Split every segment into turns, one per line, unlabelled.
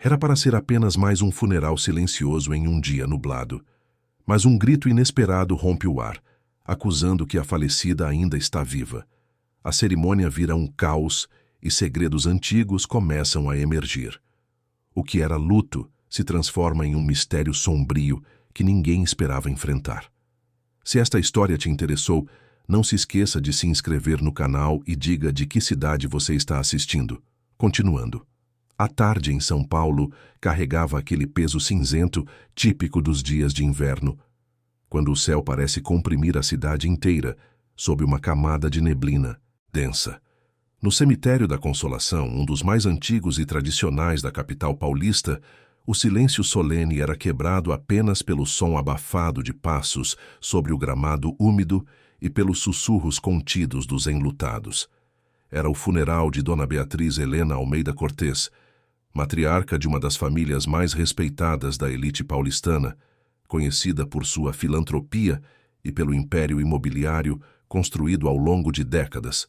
Era para ser apenas mais um funeral silencioso em um dia nublado. Mas um grito inesperado rompe o ar, acusando que a falecida ainda está viva. A cerimônia vira um caos e segredos antigos começam a emergir. O que era luto se transforma em um mistério sombrio que ninguém esperava enfrentar. Se esta história te interessou, não se esqueça de se inscrever no canal e diga de que cidade você está assistindo. Continuando. A tarde em São Paulo carregava aquele peso cinzento típico dos dias de inverno, quando o céu parece comprimir a cidade inteira sob uma camada de neblina densa. No cemitério da Consolação, um dos mais antigos e tradicionais da capital paulista, o silêncio solene era quebrado apenas pelo som abafado de passos sobre o gramado úmido e pelos sussurros contidos dos enlutados. Era o funeral de Dona Beatriz Helena Almeida Cortês, matriarca de uma das famílias mais respeitadas da elite paulistana, conhecida por sua filantropia e pelo império imobiliário construído ao longo de décadas.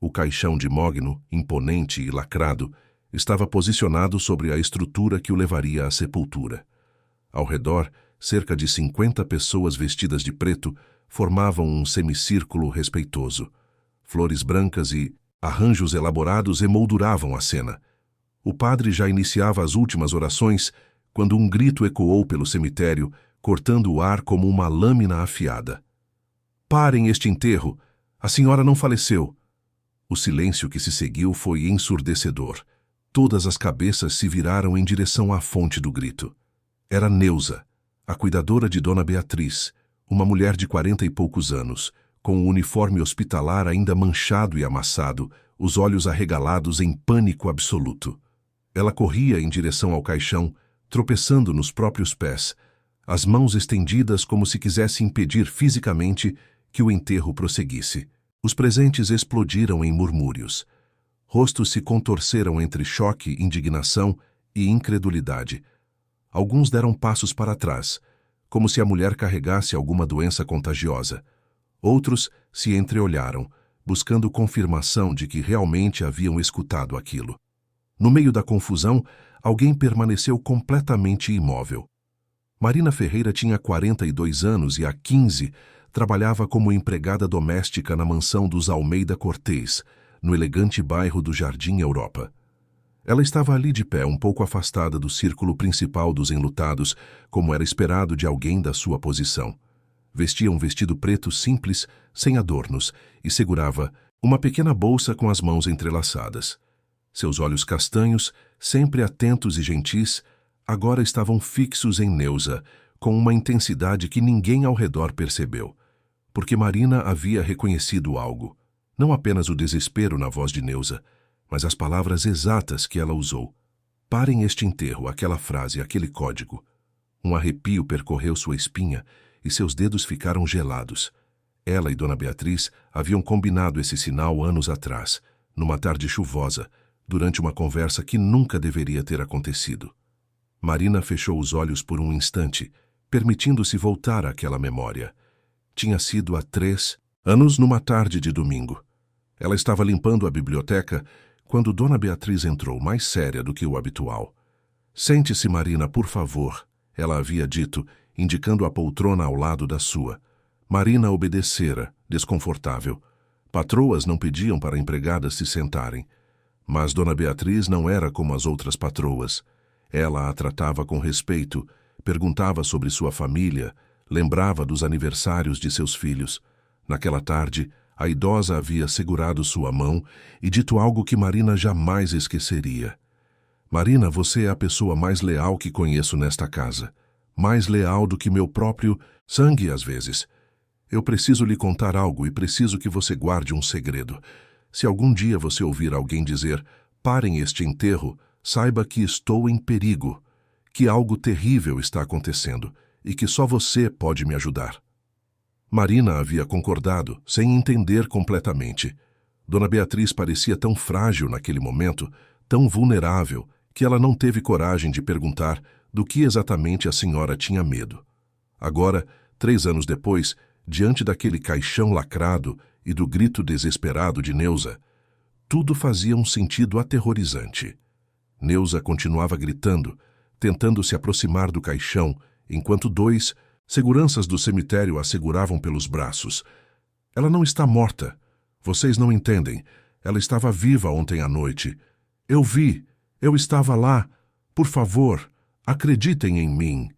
O caixão de mogno, imponente e lacrado, estava posicionado sobre a estrutura que o levaria à sepultura. Ao redor, cerca de 50 pessoas vestidas de preto formavam um semicírculo respeitoso. Flores brancas e arranjos elaborados emolduravam a cena. O padre já iniciava as últimas orações quando um grito ecoou pelo cemitério, cortando o ar como uma lâmina afiada. "Parem este enterro! A senhora não faleceu!" O silêncio que se seguiu foi ensurdecedor. Todas as cabeças se viraram em direção à fonte do grito. Era Neuza, a cuidadora de Dona Beatriz, uma mulher de 40 e poucos anos, com o uniforme hospitalar ainda manchado e amassado, os olhos arregalados em pânico absoluto. Ela corria em direção ao caixão, tropeçando nos próprios pés, as mãos estendidas como se quisesse impedir fisicamente que o enterro prosseguisse. Os presentes explodiram em murmúrios. Rostos se contorceram entre choque, indignação e incredulidade. Alguns deram passos para trás, como se a mulher carregasse alguma doença contagiosa. Outros se entreolharam, buscando confirmação de que realmente haviam escutado aquilo. No meio da confusão, alguém permaneceu completamente imóvel. Marina Ferreira tinha 42 anos e há 15 trabalhava como empregada doméstica na mansão dos Almeida Cortês, no elegante bairro do Jardim Europa. Ela estava ali de pé, um pouco afastada do círculo principal dos enlutados, como era esperado de alguém da sua posição. Vestia um vestido preto simples, sem adornos, e segurava uma pequena bolsa com as mãos entrelaçadas. Seus olhos castanhos, sempre atentos e gentis, agora estavam fixos em Neuza, com uma intensidade que ninguém ao redor percebeu. Porque Marina havia reconhecido algo. Não apenas o desespero na voz de Neuza, mas as palavras exatas que ela usou. "Parem este enterro", aquela frase, aquele código. Um arrepio percorreu sua espinha e seus dedos ficaram gelados. Ela e Dona Beatriz haviam combinado esse sinal anos atrás, numa tarde chuvosa, durante uma conversa que nunca deveria ter acontecido. Marina fechou os olhos por um instante, permitindo-se voltar àquela memória. Tinha sido há 3 anos numa tarde de domingo. Ela estava limpando a biblioteca quando Dona Beatriz entrou, mais séria do que o habitual. "Sente-se, Marina, por favor", ela havia dito, indicando a poltrona ao lado da sua. Marina obedecera, desconfortável. Patroas não pediam para empregadas se sentarem. Mas Dona Beatriz não era como as outras patroas. Ela a tratava com respeito, perguntava sobre sua família, lembrava dos aniversários de seus filhos. Naquela tarde, a idosa havia segurado sua mão e dito algo que Marina jamais esqueceria. "Marina, você é a pessoa mais leal que conheço nesta casa. Mais leal do que meu próprio sangue, às vezes. Eu preciso lhe contar algo e preciso que você guarde um segredo. Se algum dia você ouvir alguém dizer, 'Parem este enterro', saiba que estou em perigo, que algo terrível está acontecendo e que só você pode me ajudar." Marina havia concordado, sem entender completamente. Dona Beatriz parecia tão frágil naquele momento, tão vulnerável, que ela não teve coragem de perguntar do que exatamente a senhora tinha medo. Agora, 3 anos depois, diante daquele caixão lacrado e do grito desesperado de Neuza, tudo fazia um sentido aterrorizante. Neuza continuava gritando, tentando se aproximar do caixão, enquanto 2 seguranças do cemitério a seguravam pelos braços. Ela não está morta. Vocês não entendem. Ela estava viva ontem à noite. Eu vi. Eu estava lá. Por favor, acreditem em mim.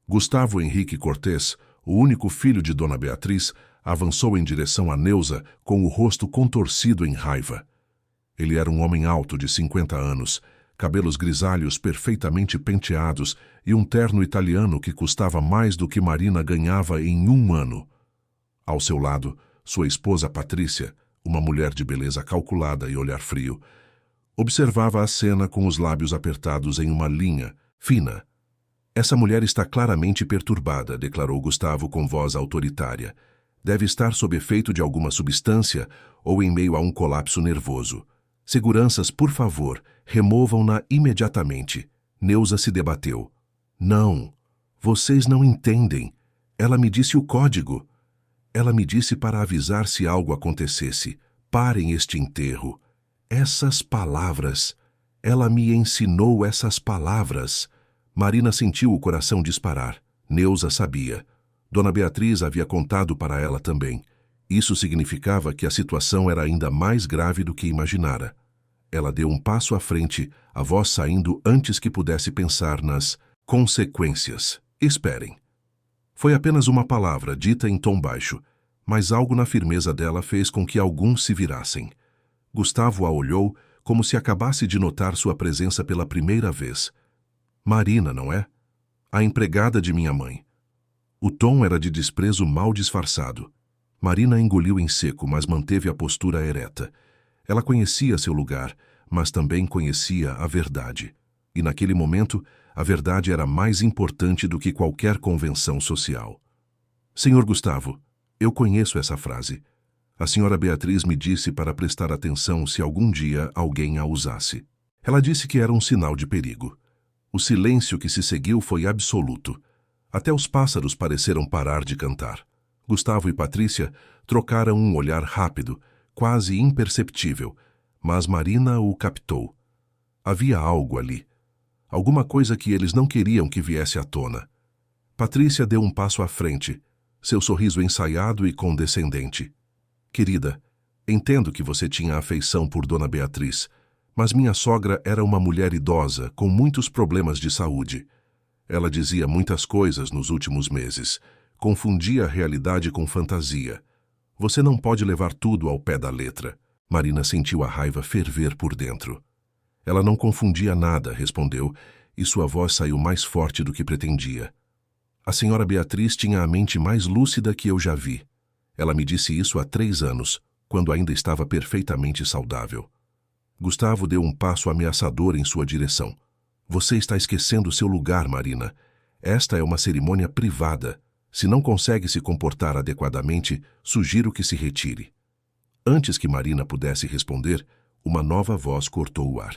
Gustavo Henrique Cortês, o único filho de Dona Beatriz, avançou em direção a Neuza com o rosto contorcido em raiva. Ele era um homem alto de 50 anos, cabelos grisalhos perfeitamente penteados e um terno italiano que custava mais do que Marina ganhava em 1 ano. Ao seu lado, sua esposa Patrícia, uma mulher de beleza calculada e olhar frio, observava a cena com os lábios apertados em uma linha fina. Essa mulher está claramente perturbada, declarou Gustavo com voz autoritária. Deve estar sob efeito de alguma substância ou em meio a um colapso nervoso. Seguranças, por favor, removam-na imediatamente. Neuza se debateu. Não, vocês não entendem. Ela me disse o código. Ela me disse para avisar se algo acontecesse. Parem este enterro. Essas palavras. Ela me ensinou essas palavras. Marina sentiu o coração disparar. Neuza sabia. Dona Beatriz havia contado para ela também. Isso significava que a situação era ainda mais grave do que imaginara. Ela deu um passo à frente, a voz saindo antes que pudesse pensar nas consequências. Esperem. Foi apenas uma palavra, dita em tom baixo, mas algo na firmeza dela fez com que alguns se virassem. Gustavo a olhou como se acabasse de notar sua presença pela primeira vez. Marina, não é? A empregada de minha mãe. O tom era de desprezo mal disfarçado. Marina engoliu em seco, mas manteve a postura ereta. Ela conhecia seu lugar, mas também conhecia a verdade. E naquele momento, a verdade era mais importante do que qualquer convenção social. Senhor Gustavo, eu conheço essa frase. A senhora Beatriz me disse para prestar atenção se algum dia alguém a usasse. Ela disse que era um sinal de perigo. O silêncio que se seguiu foi absoluto. Até os pássaros pareceram parar de cantar. Gustavo e Patrícia trocaram um olhar rápido, quase imperceptível, mas Marina o captou. Havia algo ali. Alguma coisa que eles não queriam que viesse à tona. Patrícia deu um passo à frente, seu sorriso ensaiado e condescendente. Querida, entendo que você tinha afeição por Dona Beatriz, mas minha sogra era uma mulher idosa com muitos problemas de saúde. Ela dizia muitas coisas nos últimos meses, confundia a realidade com fantasia. Você não pode levar tudo ao pé da letra. Marina sentiu a raiva ferver por dentro. Ela não confundia nada, respondeu, e sua voz saiu mais forte do que pretendia. A senhora Beatriz tinha a mente mais lúcida que eu já vi. Ela me disse isso há 3 anos, quando ainda estava perfeitamente saudável. Gustavo deu um passo ameaçador em sua direção. Você está esquecendo seu lugar, Marina. Esta é uma cerimônia privada. Se não consegue se comportar adequadamente, sugiro que se retire. Antes que Marina pudesse responder, uma nova voz cortou o ar.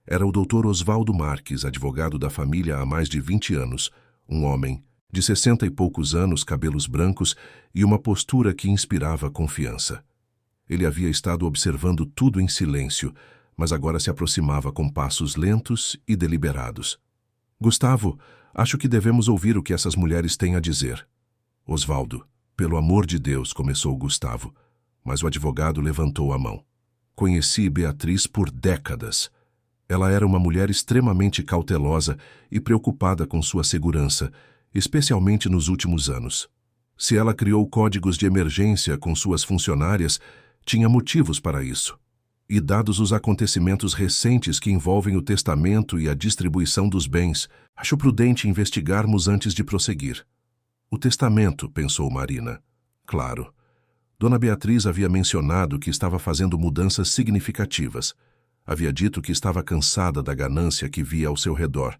Era o Dr. Osvaldo Marques, advogado da família há mais de 20 anos, um homem de 60 e poucos anos, cabelos brancos e uma postura que inspirava confiança. Ele havia estado observando tudo em silêncio, mas agora se aproximava com passos lentos e deliberados. Gustavo, acho que devemos ouvir o que essas mulheres têm a dizer. Osvaldo, pelo amor de Deus, começou Gustavo, mas o advogado levantou a mão. Conheci Beatriz por décadas. Ela era uma mulher extremamente cautelosa e preocupada com sua segurança, especialmente nos últimos anos. Se ela criou códigos de emergência com suas funcionárias, tinha motivos para isso. E dados os acontecimentos recentes que envolvem o testamento e a distribuição dos bens, acho prudente investigarmos antes de prosseguir. O testamento, pensou Marina. Claro. Dona Beatriz havia mencionado que estava fazendo mudanças significativas. Havia dito que estava cansada da ganância que via ao seu redor,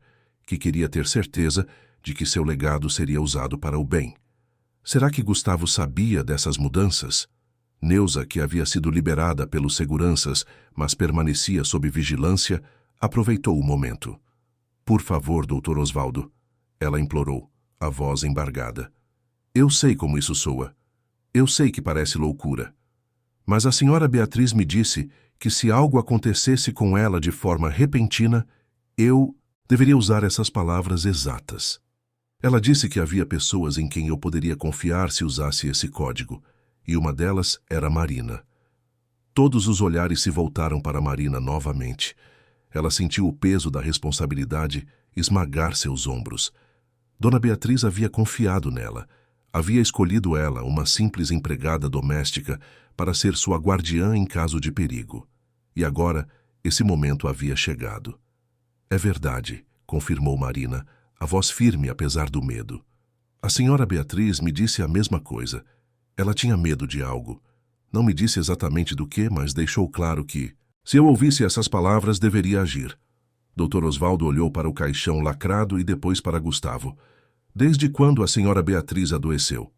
que queria ter certeza de que seu legado seria usado para o bem. Será que Gustavo sabia dessas mudanças? Neuza, que havia sido liberada pelos seguranças, mas permanecia sob vigilância, aproveitou o momento. Por favor, Dr. Osvaldo, ela implorou, a voz embargada. Eu sei como isso soa. Eu sei que parece loucura. Mas a senhora Beatriz me disse que se algo acontecesse com ela de forma repentina, Eu deveria usar essas palavras exatas. Ela disse que havia pessoas em quem eu poderia confiar se usasse esse código, e uma delas era Marina. Todos os olhares se voltaram para Marina novamente. Ela sentiu o peso da responsabilidade esmagar seus ombros. Dona Beatriz havia confiado nela. Havia escolhido ela, uma simples empregada doméstica, para ser sua guardiã em caso de perigo. E agora, esse momento havia chegado. É verdade, confirmou Marina, a voz firme apesar do medo. A senhora Beatriz me disse a mesma coisa. Ela tinha medo de algo. Não me disse exatamente do que, mas deixou claro que, se eu ouvisse essas palavras, deveria agir. Dr. Osvaldo olhou para o caixão lacrado e depois para Gustavo. Desde quando a senhora Beatriz adoeceu?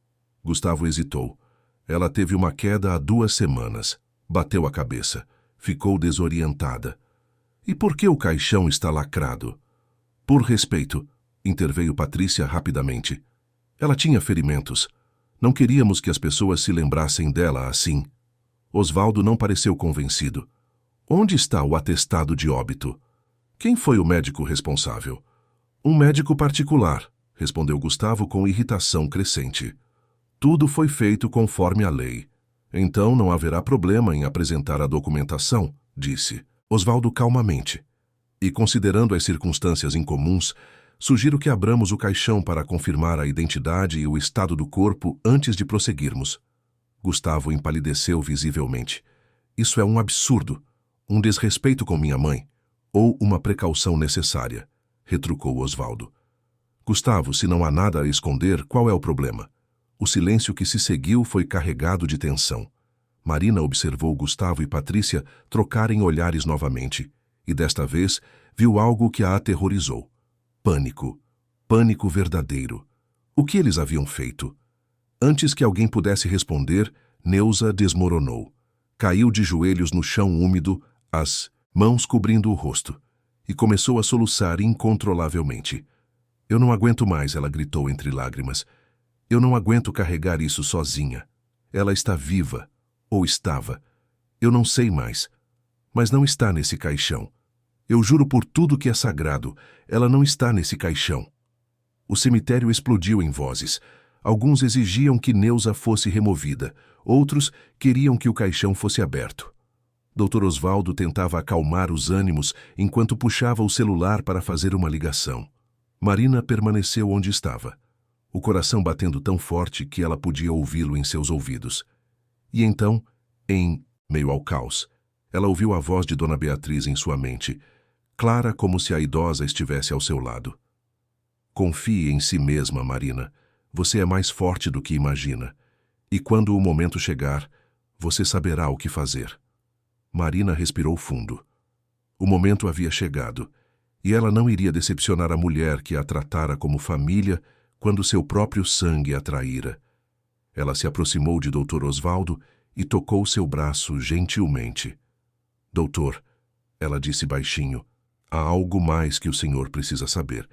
Gustavo hesitou. Ela teve uma queda há 2 semanas. Bateu a cabeça. Ficou desorientada. E por que o caixão está lacrado? Por respeito, interveio Patrícia rapidamente. Ela tinha ferimentos. Não queríamos que as pessoas se lembrassem dela assim. Osvaldo não pareceu convencido. Onde está o atestado de óbito? Quem foi o médico responsável? Um médico particular, respondeu Gustavo com irritação crescente. Tudo foi feito conforme a lei. Então não haverá problema em apresentar a documentação, disse Osvaldo calmamente. E considerando as circunstâncias incomuns, sugiro que abramos o caixão para confirmar a identidade e o estado do corpo antes de prosseguirmos. Gustavo empalideceu visivelmente. Isso é um absurdo, um desrespeito com minha mãe, ou uma precaução necessária, retrucou Osvaldo. Gustavo, se não há nada a esconder, qual é o problema? O silêncio que se seguiu foi carregado de tensão. Marina observou Gustavo e Patrícia trocarem olhares novamente, e desta vez viu algo que a aterrorizou. Pânico. Pânico verdadeiro. O que eles haviam feito? Antes que alguém pudesse responder, Neuza desmoronou. Caiu de joelhos no chão úmido, as mãos cobrindo o rosto, e começou a soluçar incontrolavelmente. Eu não aguento mais, ela gritou entre lágrimas. Eu não aguento carregar isso sozinha. Ela está viva, ou estava. Eu não sei mais. Mas não está nesse caixão. Eu juro por tudo que é sagrado, ela não está nesse caixão. O cemitério explodiu em vozes. Alguns exigiam que Neuza fosse removida, outros queriam que o caixão fosse aberto. Dr. Osvaldo tentava acalmar os ânimos enquanto puxava o celular para fazer uma ligação. Marina permaneceu onde estava, o coração batendo tão forte que ela podia ouvi-lo em seus ouvidos. E então, em meio ao caos, ela ouviu a voz de Dona Beatriz em sua mente, clara como se a idosa estivesse ao seu lado. Confie em si mesma, Marina. Você é mais forte do que imagina. E quando o momento chegar, você saberá o que fazer. Marina respirou fundo. O momento havia chegado, e ela não iria decepcionar a mulher que a tratara como família quando seu próprio sangue a traíra. Ela se aproximou de Dr. Osvaldo e tocou seu braço gentilmente. Doutor, ela disse baixinho, há algo mais que o senhor precisa saber.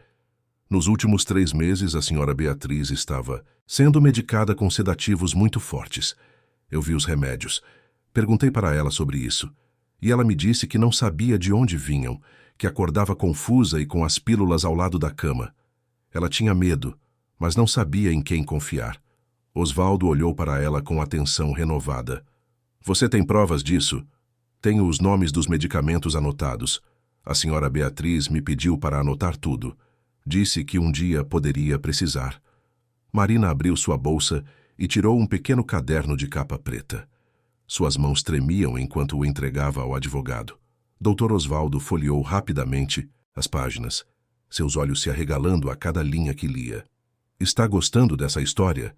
Nos últimos 3 meses, a senhora Beatriz estava sendo medicada com sedativos muito fortes. Eu vi os remédios. Perguntei para ela sobre isso, e ela me disse que não sabia de onde vinham, que acordava confusa e com as pílulas ao lado da cama. Ela tinha medo, mas não sabia em quem confiar. Osvaldo olhou para ela com atenção renovada. Você tem provas disso? Tenho os nomes dos medicamentos anotados. A senhora Beatriz me pediu para anotar tudo. Disse que um dia poderia precisar. Marina abriu sua bolsa e tirou um pequeno caderno de capa preta. Suas mãos tremiam enquanto o entregava ao advogado. Dr. Osvaldo folheou rapidamente as páginas, seus olhos se arregalando a cada linha que lia. Está gostando dessa história?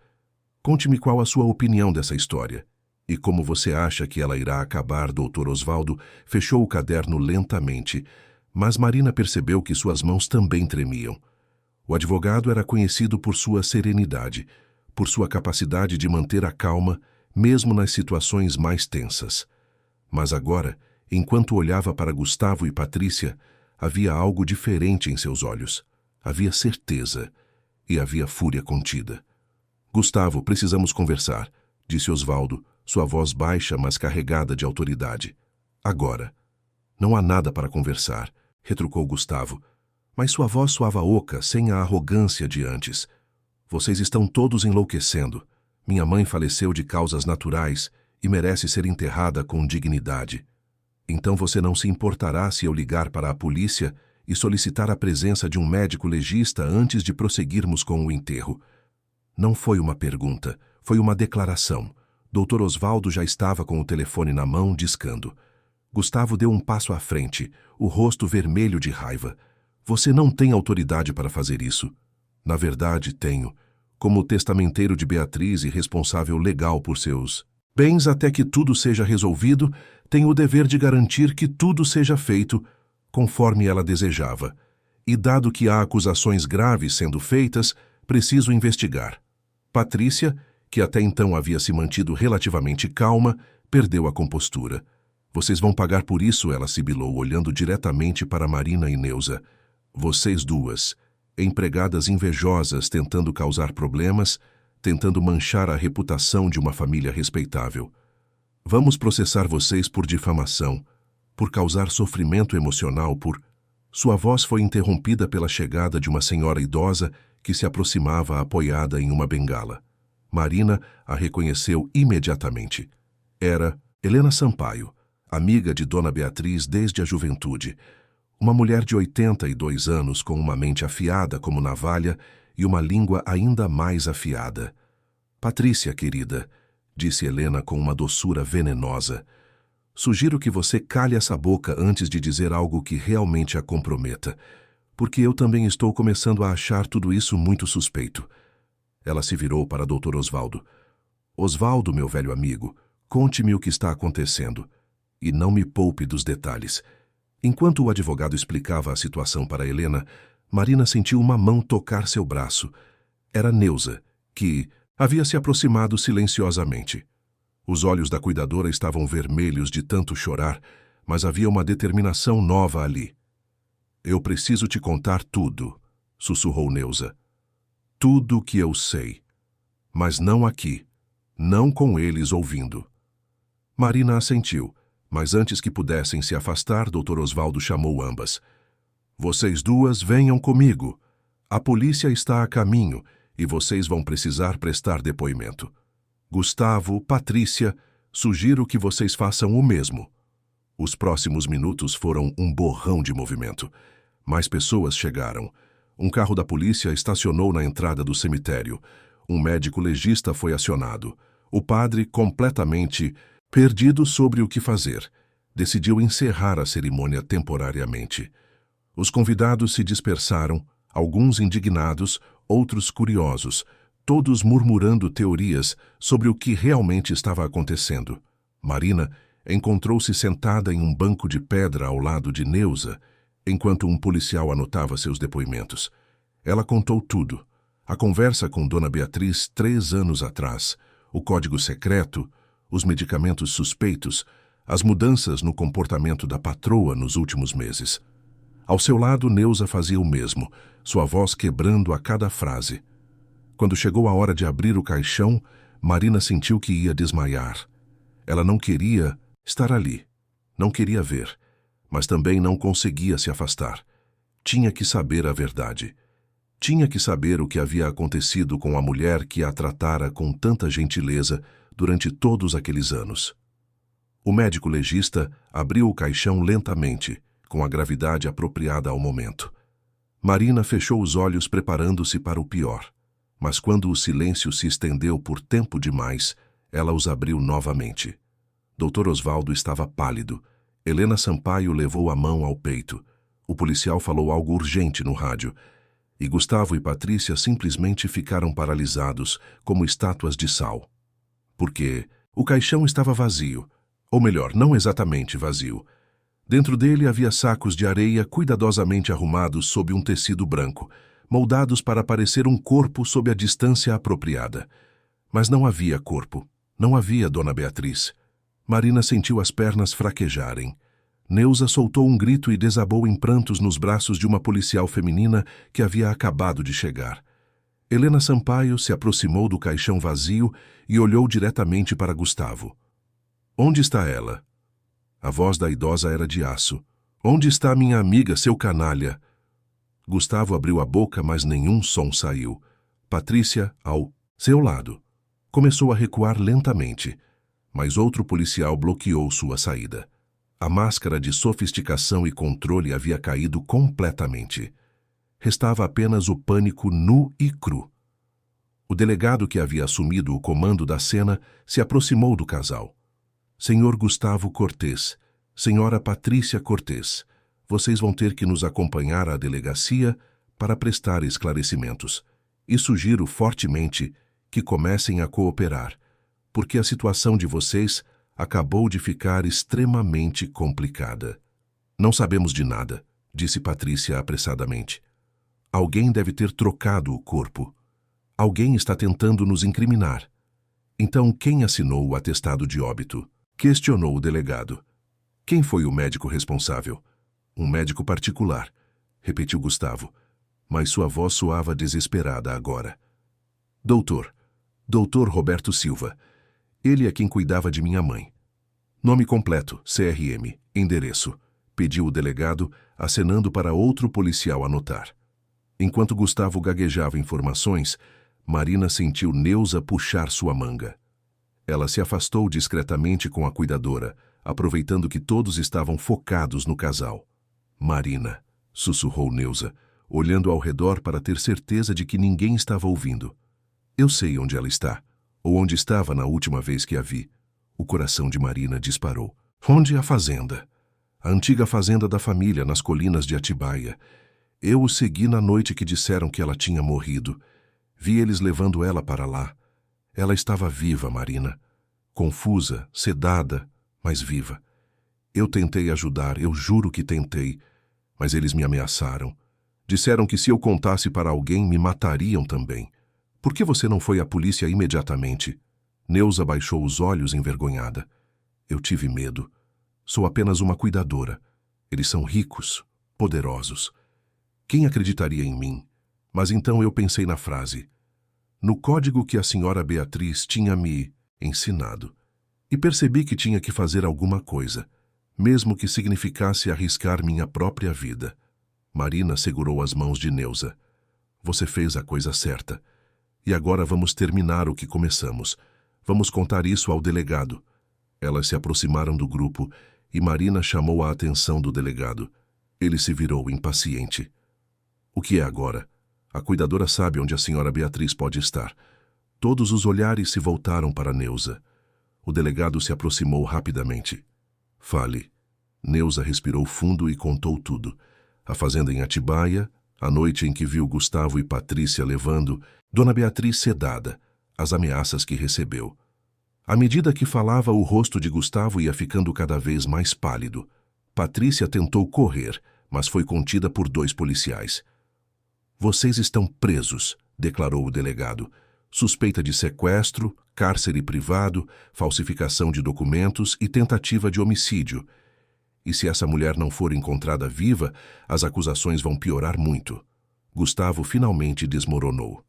Conte-me qual a sua opinião dessa história. E como você acha que ela irá acabar? Dr. Osvaldo fechou o caderno lentamente, mas Marina percebeu que suas mãos também tremiam. O advogado era conhecido por sua serenidade, por sua capacidade de manter a calma, mesmo nas situações mais tensas. Mas agora, enquanto olhava para Gustavo e Patrícia, havia algo diferente em seus olhos. Havia certeza e havia fúria contida. Gustavo, precisamos conversar, disse Osvaldo, sua voz baixa, mas carregada de autoridade. Agora. Não há nada para conversar, retrucou Gustavo, mas sua voz soava oca, sem a arrogância de antes. Vocês estão todos enlouquecendo. Minha mãe faleceu de causas naturais e merece ser enterrada com dignidade. Então você não se importará se eu ligar para a polícia e solicitar a presença de um médico legista antes de prosseguirmos com o enterro? Não foi uma pergunta, foi uma declaração. Dr. Osvaldo já estava com o telefone na mão, discando. Gustavo deu um passo à frente, o rosto vermelho de raiva. Você não tem autoridade para fazer isso. Na verdade, tenho. Como testamenteiro de Beatriz e responsável legal por seus bens até que tudo seja resolvido, tenho o dever de garantir que tudo seja feito conforme ela desejava. E dado que há acusações graves sendo feitas, preciso investigar. Patrícia, que até então havia se mantido relativamente calma, perdeu a compostura. Vocês vão pagar por isso, ela sibilou, olhando diretamente para Marina e Neuza. Vocês duas, empregadas invejosas tentando causar problemas, tentando manchar a reputação de uma família respeitável. Vamos processar vocês por difamação, por causar sofrimento emocional, por... Sua voz foi interrompida pela chegada de uma senhora idosa que se aproximava apoiada em uma bengala. Marina a reconheceu imediatamente. Era Helena Sampaio, amiga de Dona Beatriz desde a juventude. Uma mulher de 82 anos com uma mente afiada como navalha e uma língua ainda mais afiada. Patrícia, querida, disse Helena com uma doçura venenosa, sugiro que você cale essa boca antes de dizer algo que realmente a comprometa, porque eu também estou começando a achar tudo isso muito suspeito. Ela se virou para Dr. Osvaldo. Osvaldo, meu velho amigo, conte-me o que está acontecendo. E não me poupe dos detalhes. Enquanto o advogado explicava a situação para Helena, Marina sentiu uma mão tocar seu braço. Era Neuza, que havia se aproximado silenciosamente. Os olhos da cuidadora estavam vermelhos de tanto chorar, mas havia uma determinação nova ali. Eu preciso te contar tudo, sussurrou Neuza. Tudo o que eu sei. Mas não aqui, não com eles ouvindo. Marina assentiu, mas antes que pudessem se afastar, Dr. Osvaldo chamou ambas. Vocês duas venham comigo. A polícia está a caminho e vocês vão precisar prestar depoimento. Gustavo, Patrícia, sugiro que vocês façam o mesmo. Os próximos minutos foram um borrão de movimento. Mais pessoas chegaram. Um carro da polícia estacionou na entrada do cemitério. Um médico legista foi acionado. O padre, completamente perdido sobre o que fazer, decidiu encerrar a cerimônia temporariamente. Os convidados se dispersaram, alguns indignados, outros curiosos, todos murmurando teorias sobre o que realmente estava acontecendo. Marina encontrou-se sentada em um banco de pedra ao lado de Neuza, enquanto um policial anotava seus depoimentos. Ela contou tudo. A conversa com Dona Beatriz 3 anos atrás, o código secreto, os medicamentos suspeitos, as mudanças no comportamento da patroa nos últimos meses. Ao seu lado, Neuza fazia o mesmo, sua voz quebrando a cada frase. Quando chegou a hora de abrir o caixão, Marina sentiu que ia desmaiar. Ela não queria estar ali, não queria ver, mas também não conseguia se afastar. Tinha que saber a verdade. Tinha que saber o que havia acontecido com a mulher que a tratara com tanta gentileza durante todos aqueles anos. O médico legista abriu o caixão lentamente, com a gravidade apropriada ao momento. Marina fechou os olhos preparando-se para o pior, mas quando o silêncio se estendeu por tempo demais, ela os abriu novamente. Dr. Osvaldo estava pálido. Helena Sampaio levou a mão ao peito. O policial falou algo urgente no rádio, e Gustavo e Patrícia simplesmente ficaram paralisados, como estátuas de sal. Porque o caixão estava vazio, ou melhor, não exatamente vazio. Dentro dele havia sacos de areia cuidadosamente arrumados sob um tecido branco, moldados para parecer um corpo sob a distância apropriada. Mas não havia corpo, não havia Dona Beatriz. Marina sentiu as pernas fraquejarem. Neuza soltou um grito e desabou em prantos nos braços de uma policial feminina que havia acabado de chegar. Helena Sampaio se aproximou do caixão vazio e olhou diretamente para Gustavo. Onde está ela? A voz da idosa era de aço. Onde está minha amiga, seu canalha? Gustavo abriu a boca, mas nenhum som saiu. Patrícia, ao seu lado, começou a recuar lentamente, mas outro policial bloqueou sua saída. A máscara de sofisticação e controle havia caído completamente. Restava apenas o pânico nu e cru. O delegado que havia assumido o comando da cena se aproximou do casal. Senhor Gustavo Cortês, senhora Patrícia Cortês, vocês vão ter que nos acompanhar à delegacia para prestar esclarecimentos. E sugiro fortemente que comecem a cooperar, porque a situação de vocês acabou de ficar extremamente complicada. Não sabemos de nada, disse Patrícia apressadamente. Alguém deve ter trocado o corpo. Alguém está tentando nos incriminar. Então, quem assinou o atestado de óbito? Questionou o delegado. Quem foi o médico responsável? Um médico particular, repetiu Gustavo, mas sua voz soava desesperada agora. Doutor Roberto Silva. Ele é quem cuidava de minha mãe. Nome completo, CRM, endereço, pediu o delegado, acenando para outro policial anotar. Enquanto Gustavo gaguejava informações, Marina sentiu Neuza puxar sua manga. Ela se afastou discretamente com a cuidadora, aproveitando que todos estavam focados no casal. Marina, sussurrou Neuza, olhando ao redor para ter certeza de que ninguém estava ouvindo. Eu sei onde ela está, ou onde estava na última vez que a vi. O coração de Marina disparou. Onde a fazenda? A antiga fazenda da família, nas colinas de Atibaia. Eu o segui na noite que disseram que ela tinha morrido. Vi eles levando ela para lá. Ela estava viva, Marina. Confusa, sedada, mas viva. Eu tentei ajudar, eu juro que tentei, mas eles me ameaçaram. Disseram que se eu contasse para alguém, me matariam também. Por que você não foi à polícia imediatamente? Neuza baixou os olhos envergonhada. Eu tive medo. Sou apenas uma cuidadora. Eles são ricos, poderosos. Quem acreditaria em mim? Mas então eu pensei na frase. No código que a senhora Beatriz tinha me ensinado. E percebi que tinha que fazer alguma coisa, mesmo que significasse arriscar minha própria vida. Marina segurou as mãos de Neuza. Você fez a coisa certa. E agora vamos terminar o que começamos. Vamos contar isso ao delegado. Elas se aproximaram do grupo e Marina chamou a atenção do delegado. Ele se virou impaciente. O que é agora? A cuidadora sabe onde a senhora Beatriz pode estar. Todos os olhares se voltaram para Neuza. O delegado se aproximou rapidamente. Fale. Neuza respirou fundo e contou tudo. A fazenda em Atibaia, a noite em que viu Gustavo e Patrícia levando, Dona Beatriz sedada, as ameaças que recebeu. À medida que falava, o rosto de Gustavo ia ficando cada vez mais pálido. Patrícia tentou correr, mas foi contida por 2 policiais. Vocês estão presos, declarou o delegado. Suspeita de sequestro, cárcere privado, falsificação de documentos e tentativa de homicídio. E se essa mulher não for encontrada viva, as acusações vão piorar muito. Gustavo finalmente desmoronou.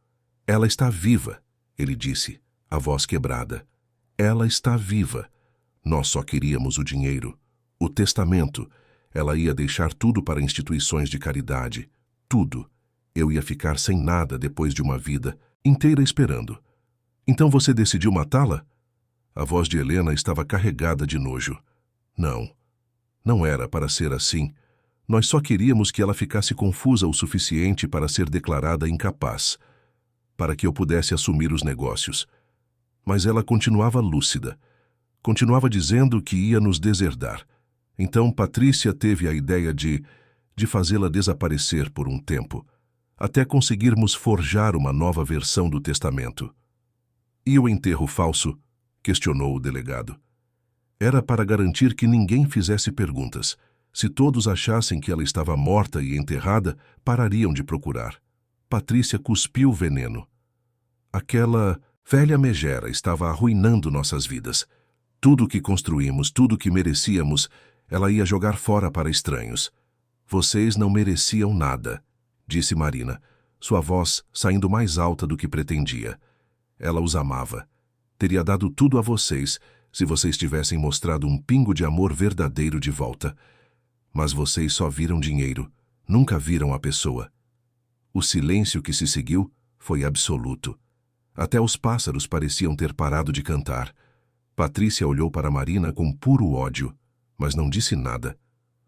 Ela está viva, ele disse, a voz quebrada. Ela está viva. Nós só queríamos o dinheiro. O testamento. Ela ia deixar tudo para instituições de caridade. Tudo. Eu ia ficar sem nada depois de uma vida inteira esperando. Então você decidiu matá-la? A voz de Helena estava carregada de nojo. Não. Não era para ser assim. Nós só queríamos que ela ficasse confusa o suficiente para ser declarada incapaz, para que eu pudesse assumir os negócios. Mas ela continuava lúcida. Continuava dizendo que ia nos deserdar. Então Patrícia teve a ideia de fazê-la desaparecer por um tempo, até conseguirmos forjar uma nova versão do testamento. E o enterro falso? Questionou o delegado. Era para garantir que ninguém fizesse perguntas. Se todos achassem que ela estava morta e enterrada, parariam de procurar. Patrícia cuspiu veneno. Aquela velha megera estava arruinando nossas vidas. Tudo o que construímos, tudo o que merecíamos, ela ia jogar fora para estranhos. Vocês não mereciam nada, disse Marina, sua voz saindo mais alta do que pretendia. Ela os amava. Teria dado tudo a vocês se vocês tivessem mostrado um pingo de amor verdadeiro de volta. Mas vocês só viram dinheiro, nunca viram a pessoa. O silêncio que se seguiu foi absoluto. Até os pássaros pareciam ter parado de cantar. Patrícia olhou para Marina com puro ódio, mas não disse nada.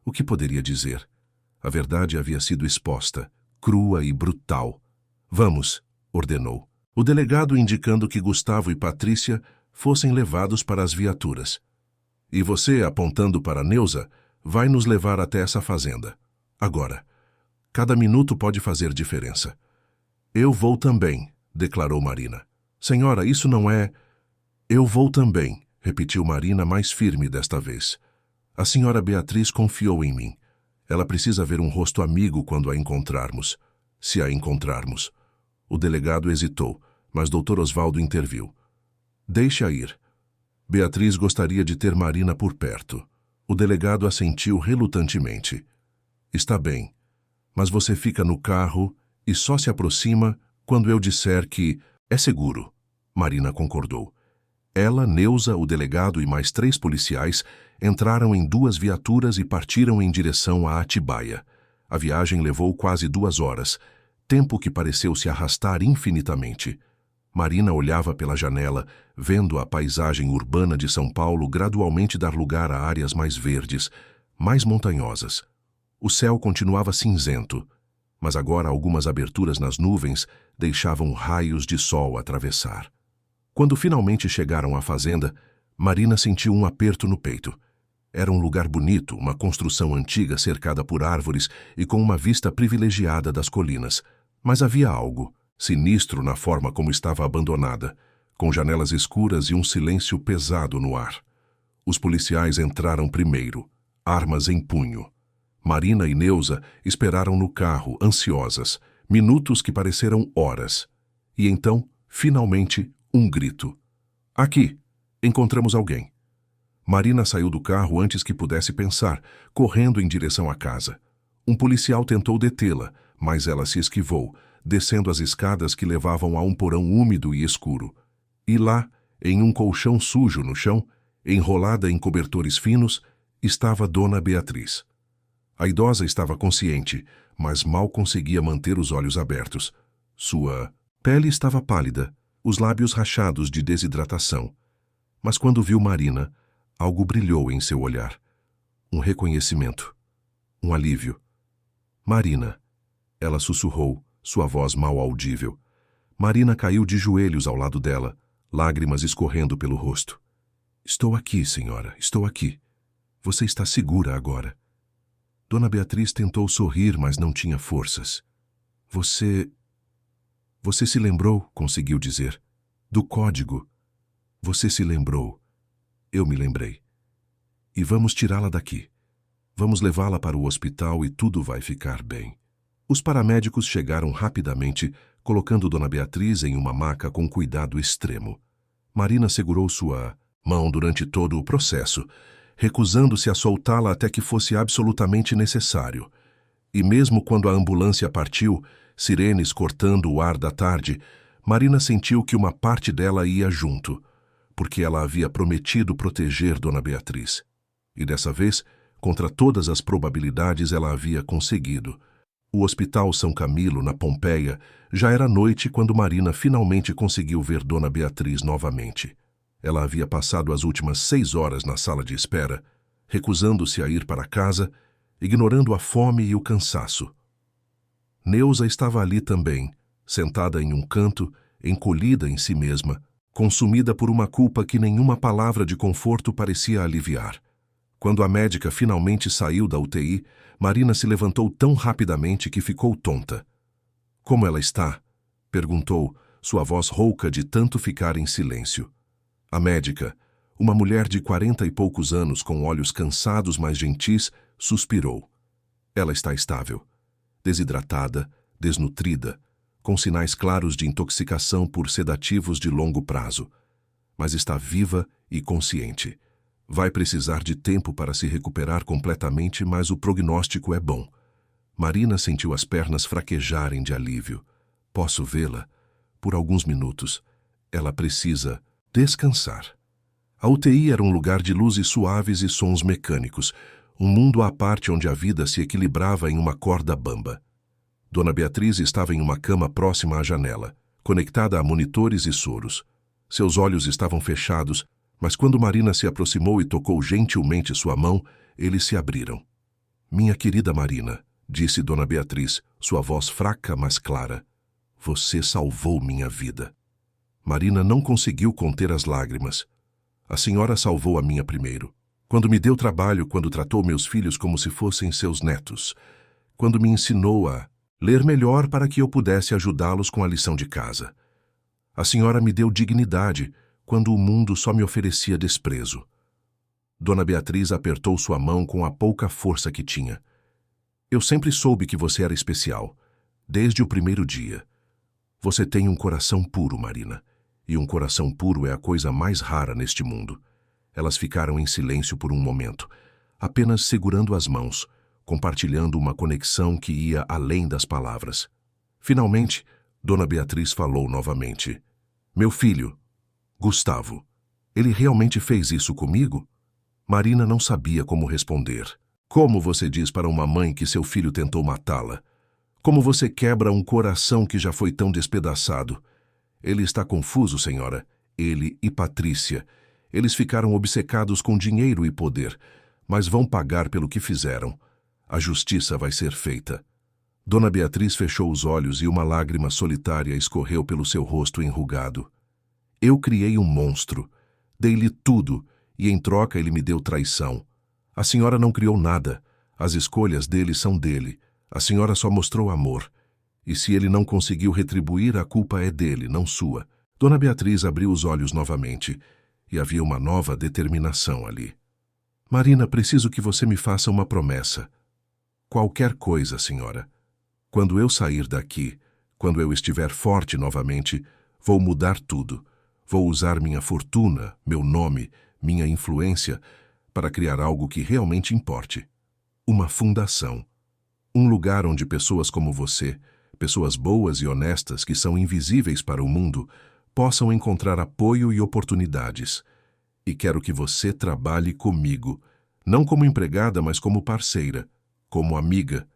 O que poderia dizer? A verdade havia sido exposta, crua e brutal. Vamos, ordenou. O delegado indicando que Gustavo e Patrícia fossem levados para as viaturas. E você, apontando para Neuza, vai nos levar até essa fazenda. Agora. Cada minuto pode fazer diferença. Eu vou também, declarou Marina. Senhora, isso não é... Eu vou também, repetiu Marina mais firme desta vez. A senhora Beatriz confiou em mim. Ela precisa ver um rosto amigo quando a encontrarmos. Se a encontrarmos. O delegado hesitou, mas Dr. Osvaldo interviu. Deixe-a ir. Beatriz gostaria de ter Marina por perto. O delegado assentiu relutantemente. Está bem, mas você fica no carro e só se aproxima quando eu disser que é seguro. Marina concordou. Ela, Neuza, o delegado e mais 3 policiais entraram em 2 viaturas e partiram em direção a Atibaia. A viagem levou quase 2 horas, tempo que pareceu se arrastar infinitamente. Marina olhava pela janela, vendo a paisagem urbana de São Paulo gradualmente dar lugar a áreas mais verdes, mais montanhosas. O céu continuava cinzento, mas agora algumas aberturas nas nuvens deixavam raios de sol atravessar. Quando finalmente chegaram à fazenda, Marina sentiu um aperto no peito. Era um lugar bonito, uma construção antiga cercada por árvores e com uma vista privilegiada das colinas. Mas havia algo sinistro na forma como estava abandonada, com janelas escuras e um silêncio pesado no ar. Os policiais entraram primeiro, armas em punho. Marina e Neuza esperaram no carro, ansiosas, minutos que pareceram horas. E então, finalmente, um grito. Aqui! Encontramos alguém. Marina saiu do carro antes que pudesse pensar, correndo em direção à casa. Um policial tentou detê-la, mas ela se esquivou, descendo as escadas que levavam a um porão úmido e escuro. E lá, em um colchão sujo no chão, enrolada em cobertores finos, estava Dona Beatriz. A idosa estava consciente, mas mal conseguia manter os olhos abertos. Sua pele estava pálida, os lábios rachados de desidratação. Mas quando viu Marina, algo brilhou em seu olhar. Um reconhecimento. Um alívio. Marina. Ela sussurrou, sua voz mal audível. Marina caiu de joelhos ao lado dela, lágrimas escorrendo pelo rosto. Estou aqui, senhora, estou aqui. Você está segura agora. Dona Beatriz tentou sorrir, mas não tinha forças. Você se lembrou, conseguiu dizer. Do código. Você se lembrou. Eu me lembrei. E vamos tirá-la daqui. Vamos levá-la para o hospital e tudo vai ficar bem. Os paramédicos chegaram rapidamente, colocando Dona Beatriz em uma maca com cuidado extremo. Marina segurou sua mão durante todo o processo, recusando-se a soltá-la até que fosse absolutamente necessário. E mesmo quando a ambulância partiu, sirenes cortando o ar da tarde, Marina sentiu que uma parte dela ia junto, porque ela havia prometido proteger Dona Beatriz. E dessa vez, contra todas as probabilidades, ela havia conseguido. O Hospital São Camilo, na Pompeia, já era noite quando Marina finalmente conseguiu ver Dona Beatriz novamente. Ela havia passado as últimas 6 horas na sala de espera, recusando-se a ir para casa, ignorando a fome e o cansaço. Neuza estava ali também, sentada em um canto, encolhida em si mesma, consumida por uma culpa que nenhuma palavra de conforto parecia aliviar. Quando a médica finalmente saiu da UTI, Marina se levantou tão rapidamente que ficou tonta. — Como ela está? Perguntou, sua voz rouca de tanto ficar em silêncio. A médica, uma mulher de 40 e poucos anos com olhos cansados mas gentis, suspirou. Ela está estável, desidratada, desnutrida, com sinais claros de intoxicação por sedativos de longo prazo. Mas está viva e consciente. Vai precisar de tempo para se recuperar completamente, mas o prognóstico é bom. Marina sentiu as pernas fraquejarem de alívio. Posso vê-la? Por alguns minutos. Ela precisa descansar. A UTI era um lugar de luzes suaves e sons mecânicos, Um mundo à parte onde a vida se equilibrava em uma corda bamba. Dona Beatriz estava em uma cama próxima à janela, conectada a monitores e soros. Seus olhos estavam fechados, mas quando Marina se aproximou e tocou gentilmente sua mão, eles se abriram. Minha querida Marina, disse Dona Beatriz, sua voz fraca, mas clara. Você salvou minha vida. Marina não conseguiu conter as lágrimas. A senhora salvou a minha primeiro. Quando me deu trabalho, quando tratou meus filhos como se fossem seus netos. Quando me ensinou a ler melhor para que eu pudesse ajudá-los com a lição de casa. A senhora me deu dignidade quando o mundo só me oferecia desprezo. Dona Beatriz apertou sua mão com a pouca força que tinha. Eu sempre soube que você era especial, desde o primeiro dia. Você tem um coração puro, Marina, e um coração puro é a coisa mais rara neste mundo. Elas ficaram em silêncio por um momento, apenas segurando as mãos, compartilhando uma conexão que ia além das palavras. Finalmente, Dona Beatriz falou novamente. Meu filho, Gustavo, ele realmente fez isso comigo? Marina não sabia como responder. Como você diz para uma mãe que seu filho tentou matá-la? Como você quebra um coração que já foi tão despedaçado? Ele está confuso, senhora. Ele e Patrícia. Eles ficaram obcecados com dinheiro e poder, mas vão pagar pelo que fizeram. A justiça vai ser feita. Dona Beatriz fechou os olhos e uma lágrima solitária escorreu pelo seu rosto enrugado. Eu criei um monstro. Dei-lhe tudo, e em troca ele me deu traição. A senhora não criou nada. As escolhas dele são dele. A senhora só mostrou amor. E se ele não conseguiu retribuir, a culpa é dele, não sua. Dona Beatriz abriu os olhos novamente, e havia uma nova determinação ali. Marina, preciso que você me faça uma promessa. Qualquer coisa, senhora. Quando eu sair daqui, quando eu estiver forte novamente, vou mudar tudo. Vou usar minha fortuna, meu nome, minha influência, para criar algo que realmente importe. Uma fundação. Um lugar onde pessoas como você, pessoas boas e honestas que são invisíveis para o mundo, possam encontrar apoio e oportunidades. E quero que você trabalhe comigo, não como empregada, mas como parceira, como amiga.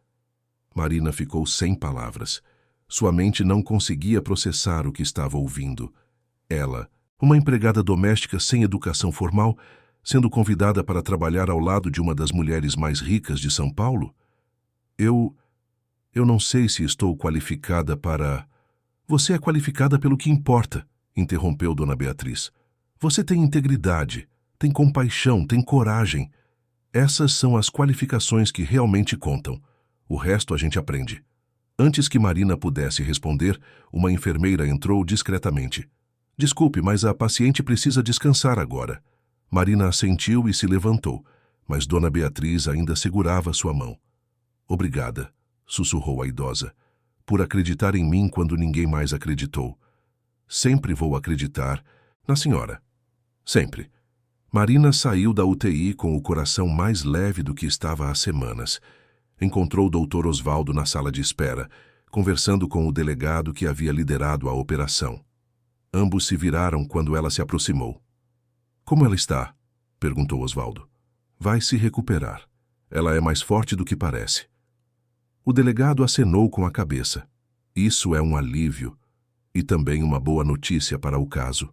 Marina ficou sem palavras. Sua mente não conseguia processar o que estava ouvindo. Ela, uma empregada doméstica sem educação formal, sendo convidada para trabalhar ao lado de uma das mulheres mais ricas de São Paulo? Eu não sei se estou qualificada para... Você é qualificada pelo que importa, interrompeu Dona Beatriz. Você tem integridade, tem compaixão, tem coragem. Essas são as qualificações que realmente contam. O resto a gente aprende. Antes que Marina pudesse responder, uma enfermeira entrou discretamente. Desculpe, mas a paciente precisa descansar agora. Marina assentiu e se levantou, mas Dona Beatriz ainda segurava sua mão. Obrigada, sussurrou a idosa, por acreditar em mim quando ninguém mais acreditou. Sempre vou acreditar na senhora. Sempre. Marina saiu da UTI com o coração mais leve do que estava há semanas. Encontrou o Dr. Osvaldo na sala de espera, conversando com o delegado que havia liderado a operação. Ambos se viraram quando ela se aproximou. Como ela está? Perguntou Osvaldo. Vai se recuperar. Ela é mais forte do que parece. O delegado acenou com a cabeça. Isso é um alívio e também uma boa notícia para o caso.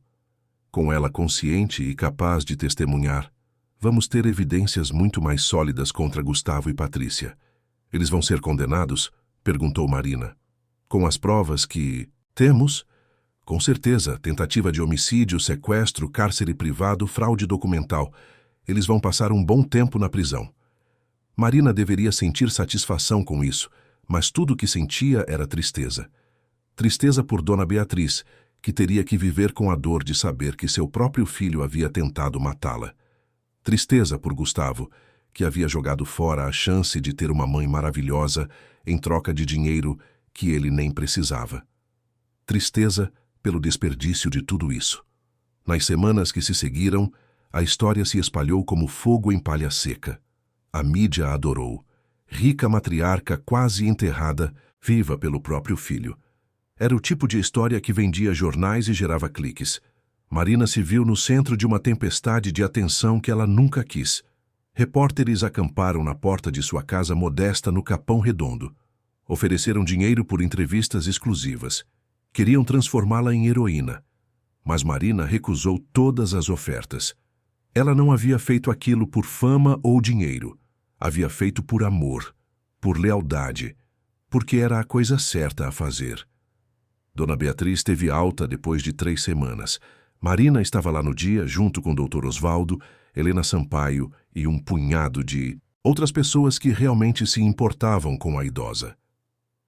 Com ela consciente e capaz de testemunhar, vamos ter evidências muito mais sólidas contra Gustavo e Patrícia. Eles vão ser condenados? Perguntou Marina. Com as provas que temos? Com certeza, tentativa de homicídio, sequestro, cárcere privado, fraude documental. Eles vão passar um bom tempo na prisão. Marina deveria sentir satisfação com isso, mas tudo o que sentia era tristeza. Tristeza por Dona Beatriz, que teria que viver com a dor de saber que seu próprio filho havia tentado matá-la. Tristeza por Gustavo, que havia jogado fora a chance de ter uma mãe maravilhosa em troca de dinheiro que ele nem precisava. Tristeza pelo desperdício de tudo isso. Nas semanas que se seguiram, a história se espalhou como fogo em palha seca. A mídia a adorou. Rica matriarca quase enterrada, viva pelo próprio filho. Era o tipo de história que vendia jornais e gerava cliques. Marina se viu no centro de uma tempestade de atenção que ela nunca quis. Repórteres acamparam na porta de sua casa modesta no Capão Redondo. Ofereceram dinheiro por entrevistas exclusivas. Queriam transformá-la em heroína. Mas Marina recusou todas as ofertas. Ela não havia feito aquilo por fama ou dinheiro. Havia feito por amor, por lealdade, porque era a coisa certa a fazer. Dona Beatriz teve alta depois de 3 semanas. Marina estava lá no dia, junto com o Dr. Osvaldo, Helena Sampaio e um punhado de outras pessoas que realmente se importavam com a idosa.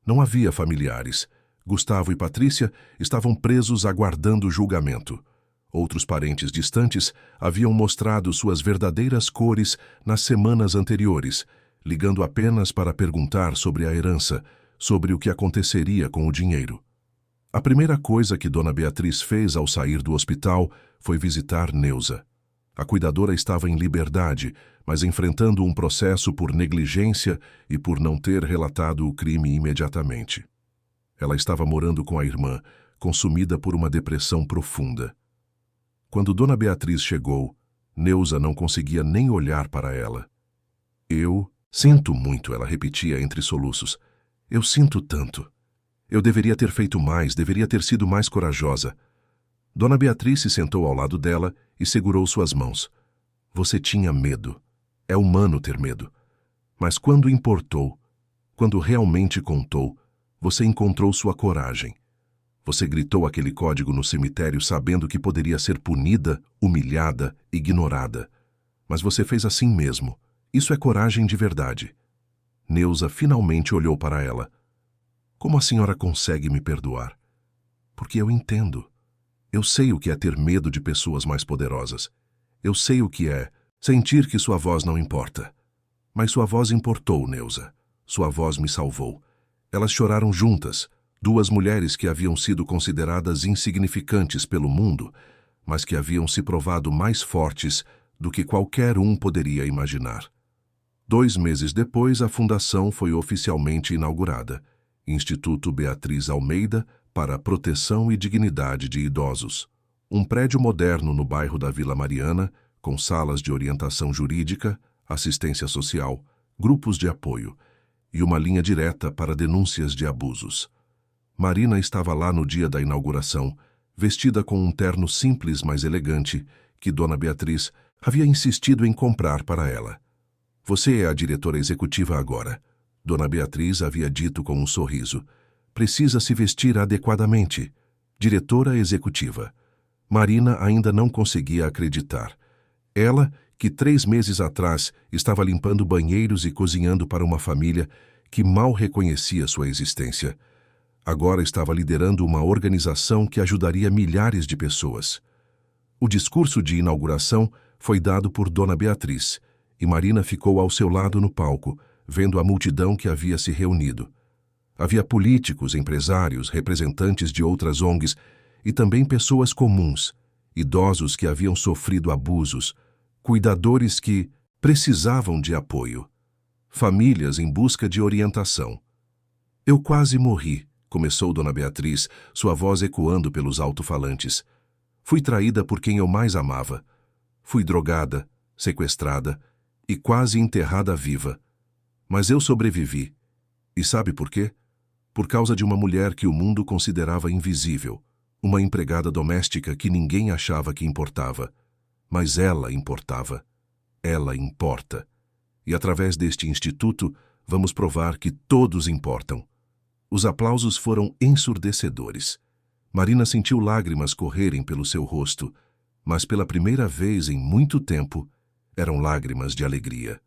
Não havia familiares. Gustavo e Patrícia estavam presos aguardando julgamento. Outros parentes distantes haviam mostrado suas verdadeiras cores nas semanas anteriores, ligando apenas para perguntar sobre a herança, sobre o que aconteceria com o dinheiro. A primeira coisa que Dona Beatriz fez ao sair do hospital foi visitar Neuza. A cuidadora estava em liberdade, mas enfrentando um processo por negligência e por não ter relatado o crime imediatamente. Ela estava morando com a irmã, consumida por uma depressão profunda. Quando Dona Beatriz chegou, Neuza não conseguia nem olhar para ela. Eu sinto muito, ela repetia entre soluços. Eu sinto tanto. Eu deveria ter feito mais, deveria ter sido mais corajosa. Dona Beatriz se sentou ao lado dela e segurou suas mãos. Você tinha medo. É humano ter medo. Mas quando importou, quando realmente contou, você encontrou sua coragem. Você gritou aquele código no cemitério sabendo que poderia ser punida, humilhada, ignorada. Mas você fez assim mesmo. Isso é coragem de verdade. Neuza finalmente olhou para ela. Como a senhora consegue me perdoar? Porque eu entendo. Eu sei o que é ter medo de pessoas mais poderosas. Eu sei o que é sentir que sua voz não importa. Mas sua voz importou, Neuza. Sua voz me salvou. Elas choraram juntas, 2 mulheres que haviam sido consideradas insignificantes pelo mundo, mas que haviam se provado mais fortes do que qualquer um poderia imaginar. 2 meses depois, a fundação foi oficialmente inaugurada. Instituto Beatriz Almeida para a Proteção e Dignidade de Idosos. Um prédio moderno no bairro da Vila Mariana, com salas de orientação jurídica, assistência social, grupos de apoio e uma linha direta para denúncias de abusos. Marina estava lá no dia da inauguração, vestida com um terno simples, mas elegante, que Dona Beatriz havia insistido em comprar para ela. Você é a diretora executiva agora. Dona Beatriz havia dito com um sorriso. Precisa se vestir adequadamente. Diretora executiva. Marina ainda não conseguia acreditar. Ela, que 3 meses atrás estava limpando banheiros e cozinhando para uma família que mal reconhecia sua existência, agora estava liderando uma organização que ajudaria milhares de pessoas. O discurso de inauguração foi dado por Dona Beatriz, e Marina ficou ao seu lado no palco, vendo a multidão que havia se reunido. Havia políticos, empresários, representantes de outras ONGs e também pessoas comuns, idosos que haviam sofrido abusos, cuidadores que precisavam de apoio, famílias em busca de orientação. Eu quase morri, começou Dona Beatriz, sua voz ecoando pelos alto-falantes. Fui traída por quem eu mais amava. Fui drogada, sequestrada e quase enterrada viva. Mas eu sobrevivi. E sabe por quê? Por causa de uma mulher que o mundo considerava invisível, uma empregada doméstica que ninguém achava que importava. Mas ela importava. Ela importa. E através deste instituto, vamos provar que todos importam. Os aplausos foram ensurdecedores. Marina sentiu lágrimas correrem pelo seu rosto, mas pela primeira vez em muito tempo, eram lágrimas de alegria.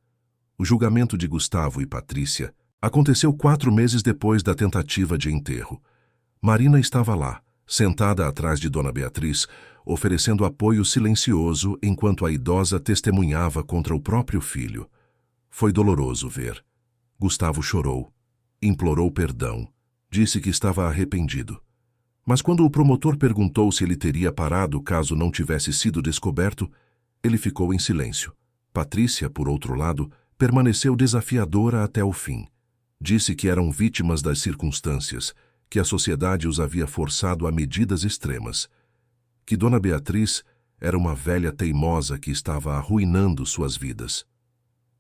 O julgamento de Gustavo e Patrícia aconteceu 4 meses depois da tentativa de enterro. Marina estava lá, sentada atrás de Dona Beatriz, oferecendo apoio silencioso enquanto a idosa testemunhava contra o próprio filho. Foi doloroso ver. Gustavo chorou, implorou perdão, disse que estava arrependido. Mas quando o promotor perguntou se ele teria parado caso não tivesse sido descoberto, ele ficou em silêncio. Patrícia, por outro lado, permaneceu desafiadora até o fim. Disse que eram vítimas das circunstâncias, que a sociedade os havia forçado a medidas extremas, que Dona Beatriz era uma velha teimosa que estava arruinando suas vidas.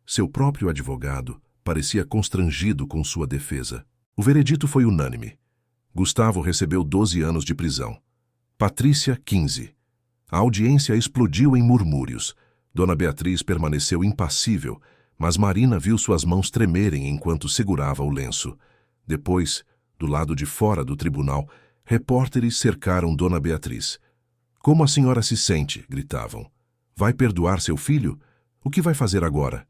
Seu próprio advogado parecia constrangido com sua defesa. O veredito foi unânime. Gustavo recebeu 12 anos de prisão. Patrícia, 15. A audiência explodiu em murmúrios. Dona Beatriz permaneceu impassível, mas Marina viu suas mãos tremerem enquanto segurava o lenço. Depois, do lado de fora do tribunal, repórteres cercaram Dona Beatriz. "Como a senhora se sente?" gritavam. "Vai perdoar seu filho? O que vai fazer agora?"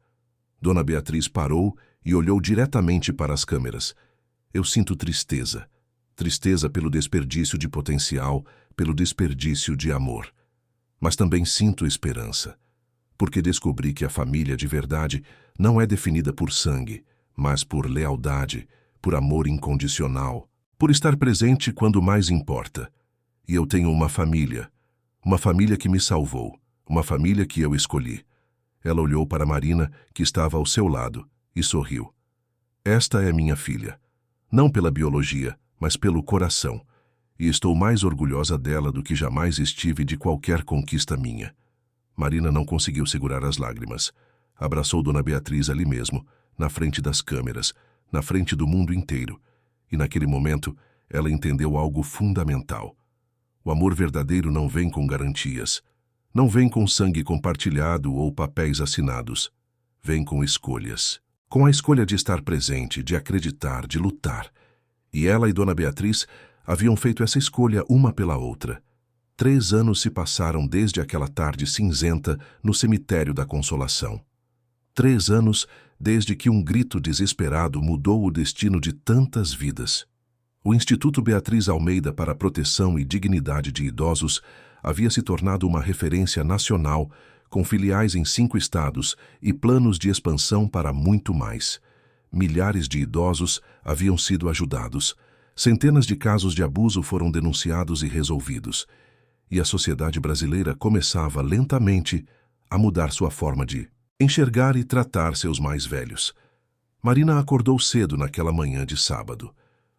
Dona Beatriz parou e olhou diretamente para as câmeras. "Eu sinto tristeza. Tristeza pelo desperdício de potencial, pelo desperdício de amor. Mas também sinto esperança, porque descobri que a família de verdade não é definida por sangue, mas por lealdade, por amor incondicional, por estar presente quando mais importa. E eu tenho uma família que me salvou, uma família que eu escolhi." Ela olhou para Marina, que estava ao seu lado, e sorriu. "Esta é minha filha, não pela biologia, mas pelo coração, e estou mais orgulhosa dela do que jamais estive de qualquer conquista minha." Marina não conseguiu segurar as lágrimas. Abraçou Dona Beatriz ali mesmo, na frente das câmeras, na frente do mundo inteiro, e naquele momento ela entendeu algo fundamental. O amor verdadeiro não vem com garantias. Não vem com sangue compartilhado ou papéis assinados. Vem com escolhas. Com a escolha de estar presente, de acreditar, de lutar. E ela e Dona Beatriz haviam feito essa escolha uma pela outra. 3 anos se passaram desde aquela tarde cinzenta no cemitério da Consolação. 3 anos desde que um grito desesperado mudou o destino de tantas vidas. O Instituto Beatriz Almeida para a Proteção e Dignidade de Idosos havia se tornado uma referência nacional, com filiais em 5 estados e planos de expansão para muito mais. Milhares de idosos haviam sido ajudados. Centenas de casos de abuso foram denunciados e resolvidos. E a sociedade brasileira começava lentamente a mudar sua forma de enxergar e tratar seus mais velhos. Marina acordou cedo naquela manhã de sábado.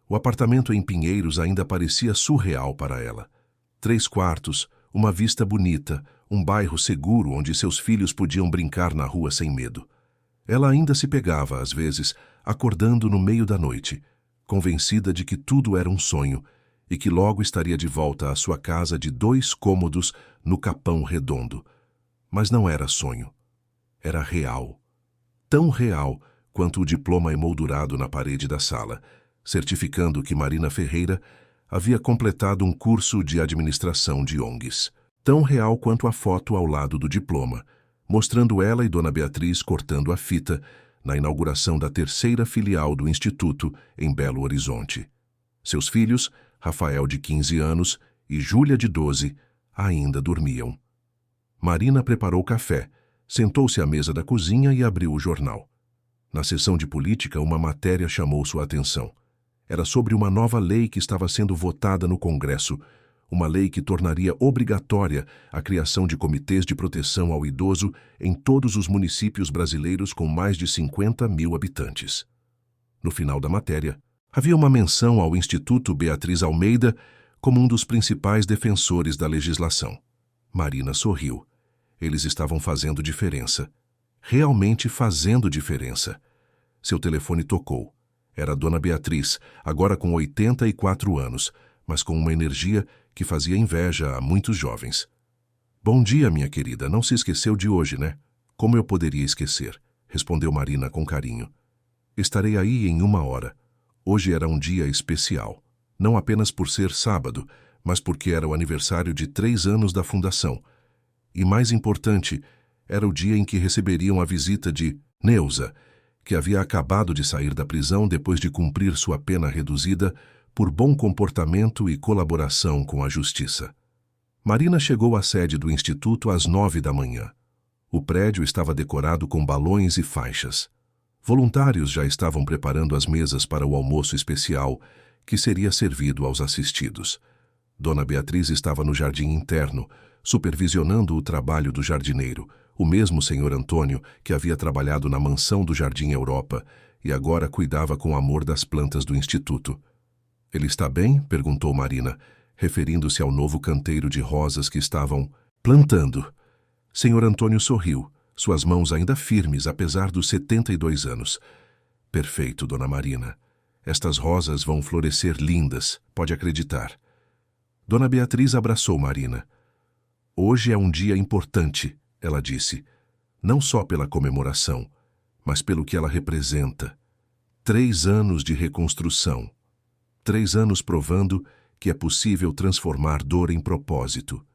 O apartamento em Pinheiros ainda parecia surreal para ela. 3 quartos, uma vista bonita, um bairro seguro onde seus filhos podiam brincar na rua sem medo. Ela ainda se pegava, às vezes, acordando no meio da noite, convencida de que tudo era um sonho e que logo estaria de volta à sua casa de 2 cômodos no Capão Redondo. Mas não era sonho. Era real. Tão real quanto o diploma emoldurado na parede da sala, certificando que Marina Ferreira havia completado um curso de administração de ONGs. Tão real quanto a foto ao lado do diploma, mostrando ela e Dona Beatriz cortando a fita na inauguração da 3ª filial do Instituto em Belo Horizonte. Seus filhos, Rafael de 15 anos e Júlia de 12, ainda dormiam. Marina preparou café, sentou-se à mesa da cozinha e abriu o jornal. Na seção de política, uma matéria chamou sua atenção. Era sobre uma nova lei que estava sendo votada no Congresso, uma lei que tornaria obrigatória a criação de comitês de proteção ao idoso em todos os municípios brasileiros com mais de 50 mil habitantes. No final da matéria, havia uma menção ao Instituto Beatriz Almeida como um dos principais defensores da legislação. Marina sorriu. Eles estavam fazendo diferença. Realmente fazendo diferença. Seu telefone tocou. Era Dona Beatriz, agora com 84 anos, mas com uma energia que fazia inveja a muitos jovens. "Bom dia, minha querida. Não se esqueceu de hoje, né?" "Como eu poderia esquecer?" respondeu Marina com carinho. "Estarei aí em 1 hora. Hoje era um dia especial. Não apenas por ser sábado, mas porque era o aniversário de 3 anos da fundação. E mais importante, era o dia em que receberiam a visita de Neuza, que havia acabado de sair da prisão depois de cumprir sua pena reduzida por bom comportamento e colaboração com a justiça. Marina chegou à sede do Instituto às 9 da manhã. O prédio estava decorado com balões e faixas. Voluntários já estavam preparando as mesas para o almoço especial que seria servido aos assistidos. Dona Beatriz estava no jardim interno, supervisionando o trabalho do jardineiro, o mesmo senhor Antônio que havia trabalhado na mansão do Jardim Europa e agora cuidava com amor das plantas do Instituto. "Ele está bem?" perguntou Marina, referindo-se ao novo canteiro de rosas que estavam plantando. Senhor Antônio sorriu, suas mãos ainda firmes apesar dos 72 anos. Perfeito, Dona Marina. Estas rosas vão florescer lindas, pode acreditar. Dona Beatriz abraçou Marina. Hoje é um dia importante, ela disse, não só pela comemoração, mas pelo que ela representa. 3 anos de reconstrução. 3 anos provando que é possível transformar dor em propósito.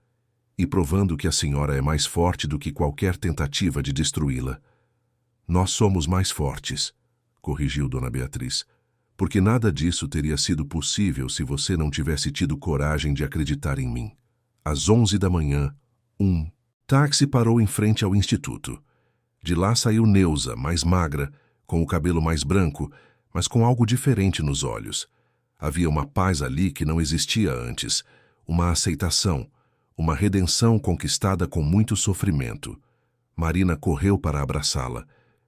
E provando que a senhora é mais forte do que qualquer tentativa de destruí-la. Nós somos mais fortes, corrigiu Dona Beatriz, porque nada disso teria sido possível se você não tivesse tido coragem de acreditar em mim. Às 11 da manhã, um táxi parou em frente ao instituto. De lá saiu Neuza, mais magra, com o cabelo mais branco, mas com algo diferente nos olhos. Havia uma paz ali que não existia antes, uma aceitação, uma redenção conquistada com muito sofrimento. Marina correu para abraçá-la.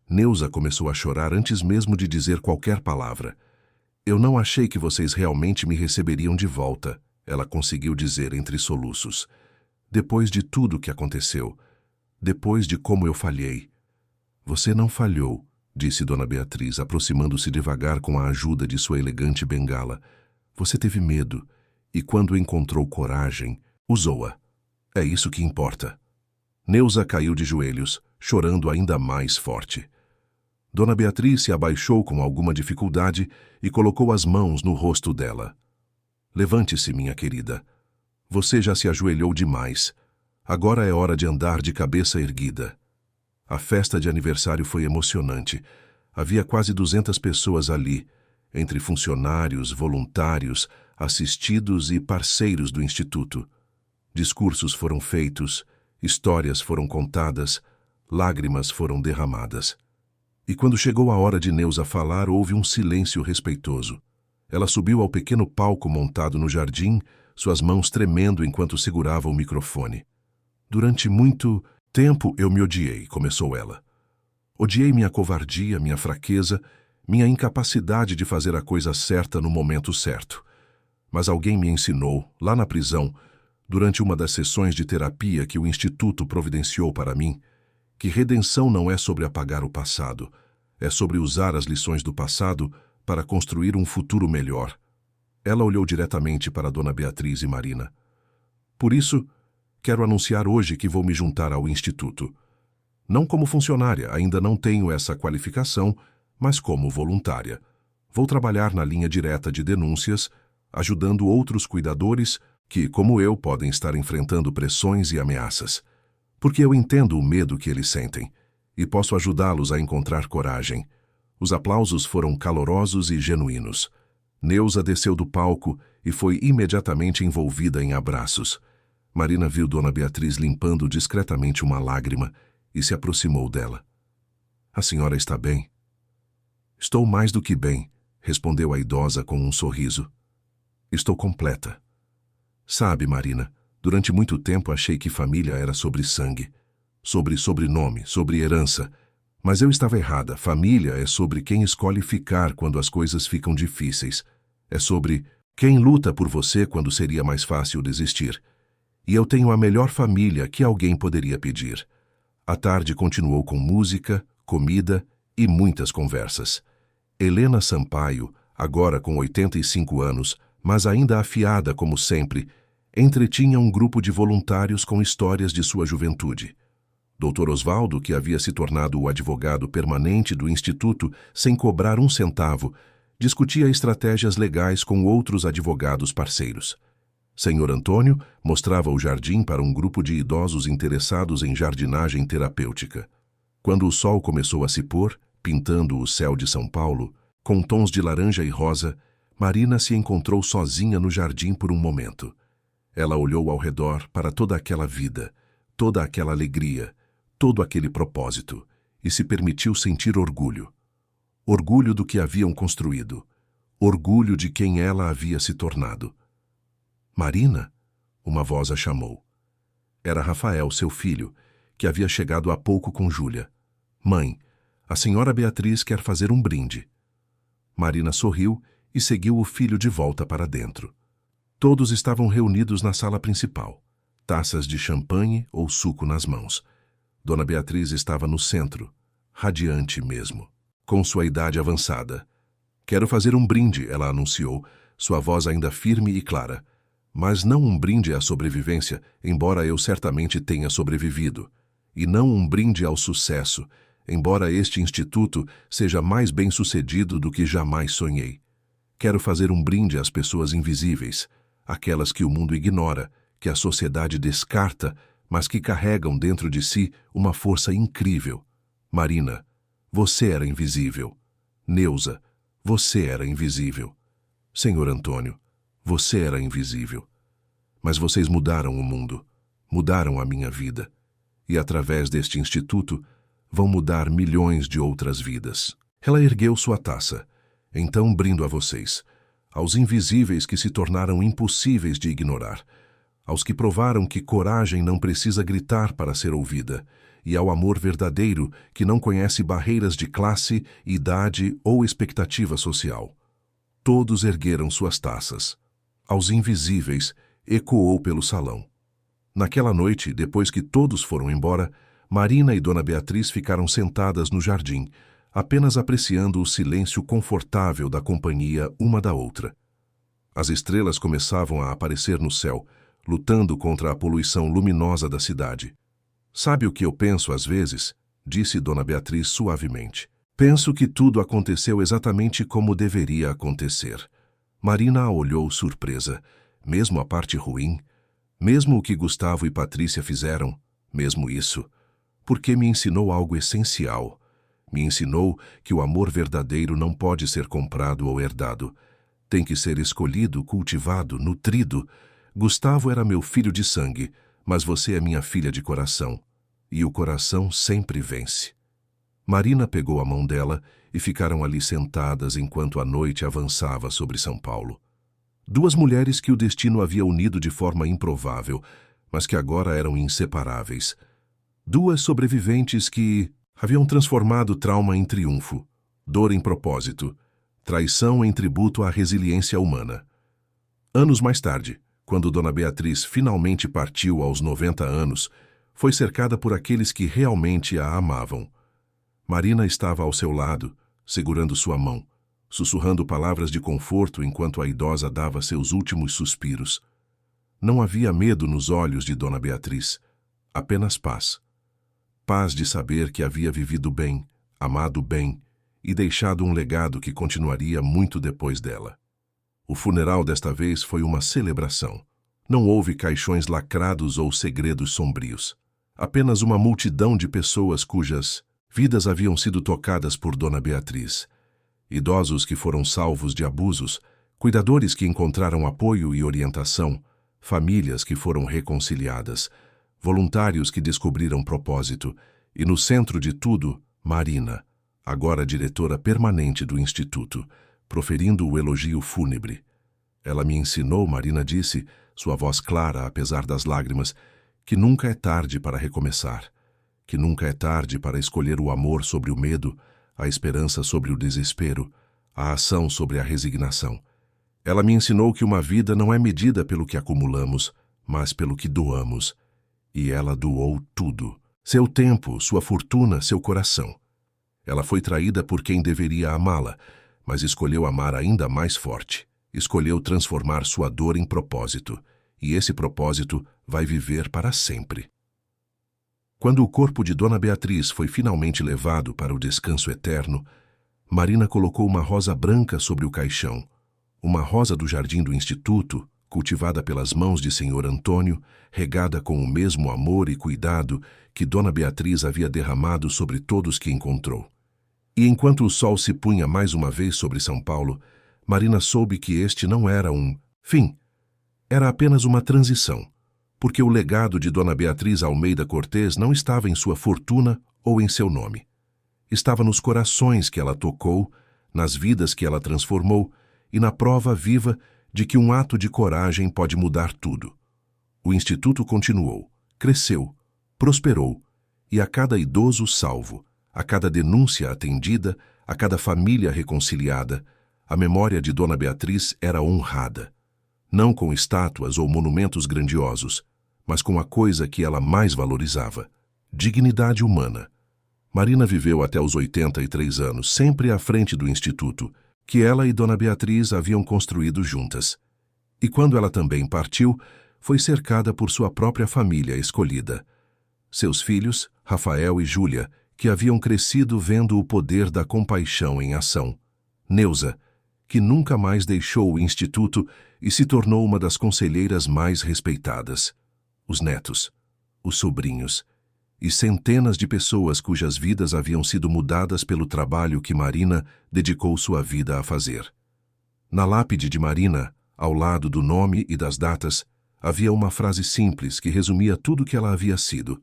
Neuza começou a chorar antes mesmo de dizer qualquer palavra. Eu não achei que vocês realmente me receberiam de volta, ela conseguiu dizer entre soluços. Depois de tudo que aconteceu, depois de como eu falhei. Você não falhou, disse Dona Beatriz, aproximando-se devagar com a ajuda de sua elegante bengala. Você teve medo, e quando encontrou coragem, usou-a. É isso que importa. Neuza caiu de joelhos, chorando ainda mais forte. Dona Beatriz se abaixou com alguma dificuldade e colocou as mãos no rosto dela. Levante-se, minha querida. Você já se ajoelhou demais. Agora é hora de andar de cabeça erguida. A festa de aniversário foi emocionante. Havia quase 200 pessoas ali, entre funcionários, voluntários, assistidos e parceiros do Instituto. Discursos foram feitos, histórias foram contadas, lágrimas foram derramadas. E quando chegou a hora de Neuza falar, houve um silêncio respeitoso. Ela subiu ao pequeno palco montado no jardim, suas mãos tremendo enquanto segurava o microfone. Durante muito tempo eu me odiei, começou ela. Odiei minha covardia, minha fraqueza, minha incapacidade de fazer a coisa certa no momento certo. Mas alguém me ensinou, lá na prisão, durante uma das sessões de terapia que o Instituto providenciou para mim, que redenção não é sobre apagar o passado, é sobre usar as lições do passado para construir um futuro melhor. Ela olhou diretamente para Dona Beatriz e Marina. Por isso, quero anunciar hoje que vou me juntar ao Instituto. Não como funcionária, ainda não tenho essa qualificação, mas como voluntária. Vou trabalhar na linha direta de denúncias, ajudando outros cuidadores que, como eu, podem estar enfrentando pressões e ameaças. Porque eu entendo o medo que eles sentem e posso ajudá-los a encontrar coragem. Os aplausos foram calorosos e genuínos. Neuza desceu do palco e foi imediatamente envolvida em abraços. Marina viu Dona Beatriz limpando discretamente uma lágrima e se aproximou dela. A senhora está bem? Estou mais do que bem, respondeu a idosa com um sorriso. Estou completa. Sabe, Marina, durante muito tempo achei que família era sobre sangue, sobre sobrenome, sobre herança. Mas eu estava errada. Família é sobre quem escolhe ficar quando as coisas ficam difíceis. É sobre quem luta por você quando seria mais fácil desistir. E eu tenho a melhor família que alguém poderia pedir. A tarde continuou com música, comida e muitas conversas. Helena Sampaio, agora com 85 anos, mas ainda afiada como sempre, entretinha um grupo de voluntários com histórias de sua juventude. Dr. Osvaldo, que havia se tornado o advogado permanente do Instituto sem cobrar um centavo, discutia estratégias legais com outros advogados parceiros. Senhor Antônio mostrava o jardim para um grupo de idosos interessados em jardinagem terapêutica. Quando o sol começou a se pôr, pintando o céu de São Paulo, com tons de laranja e rosa, Marina se encontrou sozinha no jardim por um momento. Ela olhou ao redor para toda aquela vida, toda aquela alegria, todo aquele propósito, e se permitiu sentir orgulho. Orgulho do que haviam construído, orgulho de quem ela havia se tornado. Marina? Uma voz a chamou. Era Rafael, seu filho, que havia chegado há pouco com Júlia. Mãe, a senhora Beatriz quer fazer um brinde. Marina sorriu e seguiu o filho de volta para dentro. Todos estavam reunidos na sala principal, taças de champanhe ou suco nas mãos. Dona Beatriz estava no centro, radiante mesmo, com sua idade avançada. Quero fazer um brinde, ela anunciou, sua voz ainda firme e clara. Mas não um brinde à sobrevivência, embora eu certamente tenha sobrevivido. E não um brinde ao sucesso, embora este instituto seja mais bem-sucedido do que jamais sonhei. Quero fazer um brinde às pessoas invisíveis, aquelas que o mundo ignora, que a sociedade descarta, mas que carregam dentro de si uma força incrível. Marina, você era invisível. Neuza, você era invisível. Senhor Antônio, você era invisível. Mas vocês mudaram o mundo, mudaram a minha vida. E através deste instituto, vão mudar milhões de outras vidas. Ela ergueu sua taça. Então brindo a vocês, aos invisíveis que se tornaram impossíveis de ignorar, aos que provaram que coragem não precisa gritar para ser ouvida, e ao amor verdadeiro que não conhece barreiras de classe, idade ou expectativa social. Todos ergueram suas taças. Aos invisíveis, ecoou pelo salão. Naquela noite, depois que todos foram embora, Marina e Dona Beatriz ficaram sentadas no jardim, apenas apreciando o silêncio confortável da companhia uma da outra. As estrelas começavam a aparecer no céu, lutando contra a poluição luminosa da cidade. Sabe o que eu penso às vezes? Disse Dona Beatriz suavemente. Penso que tudo aconteceu exatamente como deveria acontecer. Marina a olhou surpresa. Mesmo a parte ruim? Mesmo o que Gustavo e Patrícia fizeram? Mesmo isso? Porque me ensinou algo essencial. Me ensinou que o amor verdadeiro não pode ser comprado ou herdado. Tem que ser escolhido, cultivado, nutrido. Gustavo era meu filho de sangue, mas você é minha filha de coração. E o coração sempre vence. Marina pegou a mão dela e ficaram ali sentadas enquanto a noite avançava sobre São Paulo. Duas mulheres que o destino havia unido de forma improvável, mas que agora eram inseparáveis. Duas sobreviventes que haviam transformado trauma em triunfo, dor em propósito, traição em tributo à resiliência humana. Anos mais tarde, quando Dona Beatriz finalmente partiu aos 90 anos, foi cercada por aqueles que realmente a amavam. Marina estava ao seu lado, segurando sua mão, sussurrando palavras de conforto enquanto a idosa dava seus últimos suspiros. Não havia medo nos olhos de Dona Beatriz, apenas paz. Paz de saber que havia vivido bem, amado bem e deixado um legado que continuaria muito depois dela. O funeral desta vez foi uma celebração. Não houve caixões lacrados ou segredos sombrios. Apenas uma multidão de pessoas cujas vidas haviam sido tocadas por Dona Beatriz. Idosos que foram salvos de abusos, cuidadores que encontraram apoio e orientação, famílias que foram reconciliadas, voluntários que descobriram propósito, e no centro de tudo, Marina, agora diretora permanente do Instituto, proferindo o elogio fúnebre. Ela me ensinou, Marina disse, sua voz clara apesar das lágrimas, que nunca é tarde para recomeçar, que nunca é tarde para escolher o amor sobre o medo, a esperança sobre o desespero, a ação sobre a resignação. Ela me ensinou que uma vida não é medida pelo que acumulamos, mas pelo que doamos. E ela doou tudo. Seu tempo, sua fortuna, seu coração. Ela foi traída por quem deveria amá-la, mas escolheu amar ainda mais forte. Escolheu transformar sua dor em propósito. E esse propósito vai viver para sempre. Quando o corpo de Dona Beatriz foi finalmente levado para o descanso eterno, Marina colocou uma rosa branca sobre o caixão, uma rosa do jardim do Instituto, cultivada pelas mãos de Senhor Antônio, regada com o mesmo amor e cuidado que Dona Beatriz havia derramado sobre todos que encontrou. E enquanto o sol se punha mais uma vez sobre São Paulo, Marina soube que este não era um fim, era apenas uma transição, porque o legado de Dona Beatriz Almeida Cortês não estava em sua fortuna ou em seu nome. Estava nos corações que ela tocou, nas vidas que ela transformou e na prova viva de que um ato de coragem pode mudar tudo. O Instituto continuou, cresceu, prosperou, e a cada idoso salvo, a cada denúncia atendida, a cada família reconciliada, a memória de Dona Beatriz era honrada. Não com estátuas ou monumentos grandiosos, mas com a coisa que ela mais valorizava, Dignidade humana. Marina viveu até os 83 anos, sempre à frente do instituto, que ela e Dona Beatriz haviam construído juntas. E quando ela também partiu, foi cercada por sua própria família escolhida. Seus filhos, Rafael e Júlia, que haviam crescido vendo o poder da compaixão em ação. Neuza, que nunca mais deixou o instituto e se tornou uma das conselheiras mais respeitadas. Os netos, os sobrinhos e centenas de pessoas cujas vidas haviam sido mudadas pelo trabalho que Marina dedicou sua vida a fazer. Na lápide de Marina, ao lado do nome e das datas, havia uma frase simples que resumia tudo que ela havia sido,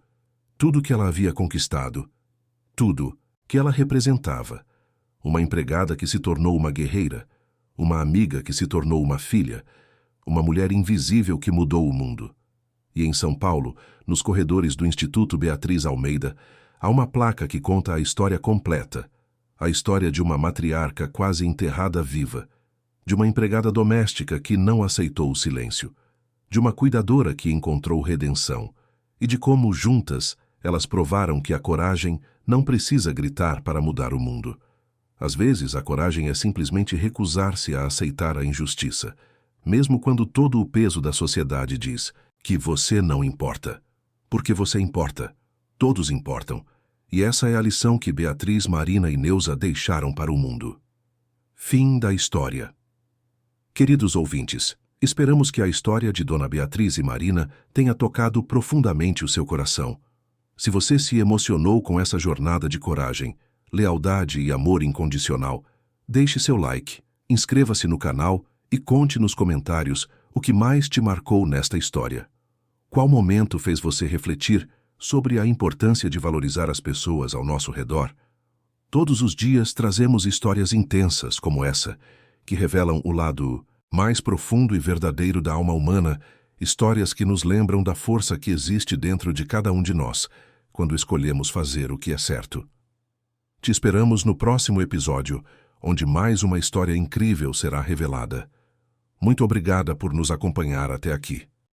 tudo que ela havia conquistado, tudo que ela representava. Uma empregada que se tornou uma guerreira, uma amiga que se tornou uma filha, uma mulher invisível que mudou o mundo. E em São Paulo, nos corredores do Instituto Beatriz Almeida, há uma placa que conta a história completa, a história de uma matriarca quase enterrada viva, de uma empregada doméstica que não aceitou o silêncio, de uma cuidadora que encontrou redenção, e de como, juntas, elas provaram que a coragem não precisa gritar para mudar o mundo. Às vezes, a coragem é simplesmente recusar-se a aceitar a injustiça, mesmo quando todo o peso da sociedade diz que você não importa. Porque você importa. Todos importam. E essa é a lição que Beatriz, Marina e Neuza deixaram para o mundo. Fim da história. Queridos ouvintes, esperamos que a história de Dona Beatriz e Marina tenha tocado profundamente o seu coração. Se você se emocionou com essa jornada de coragem, lealdade e amor incondicional, deixe seu like, inscreva-se no canal e conte nos comentários o que mais te marcou nesta história. Qual momento fez você refletir sobre a importância de valorizar as pessoas ao nosso redor? Todos os dias trazemos histórias intensas como essa, que revelam o lado mais profundo e verdadeiro da alma humana, histórias que nos lembram da força que existe dentro de cada um de nós, quando escolhemos fazer o que é certo. Te esperamos no próximo episódio, onde mais uma história incrível será revelada. Muito obrigada por nos acompanhar até aqui.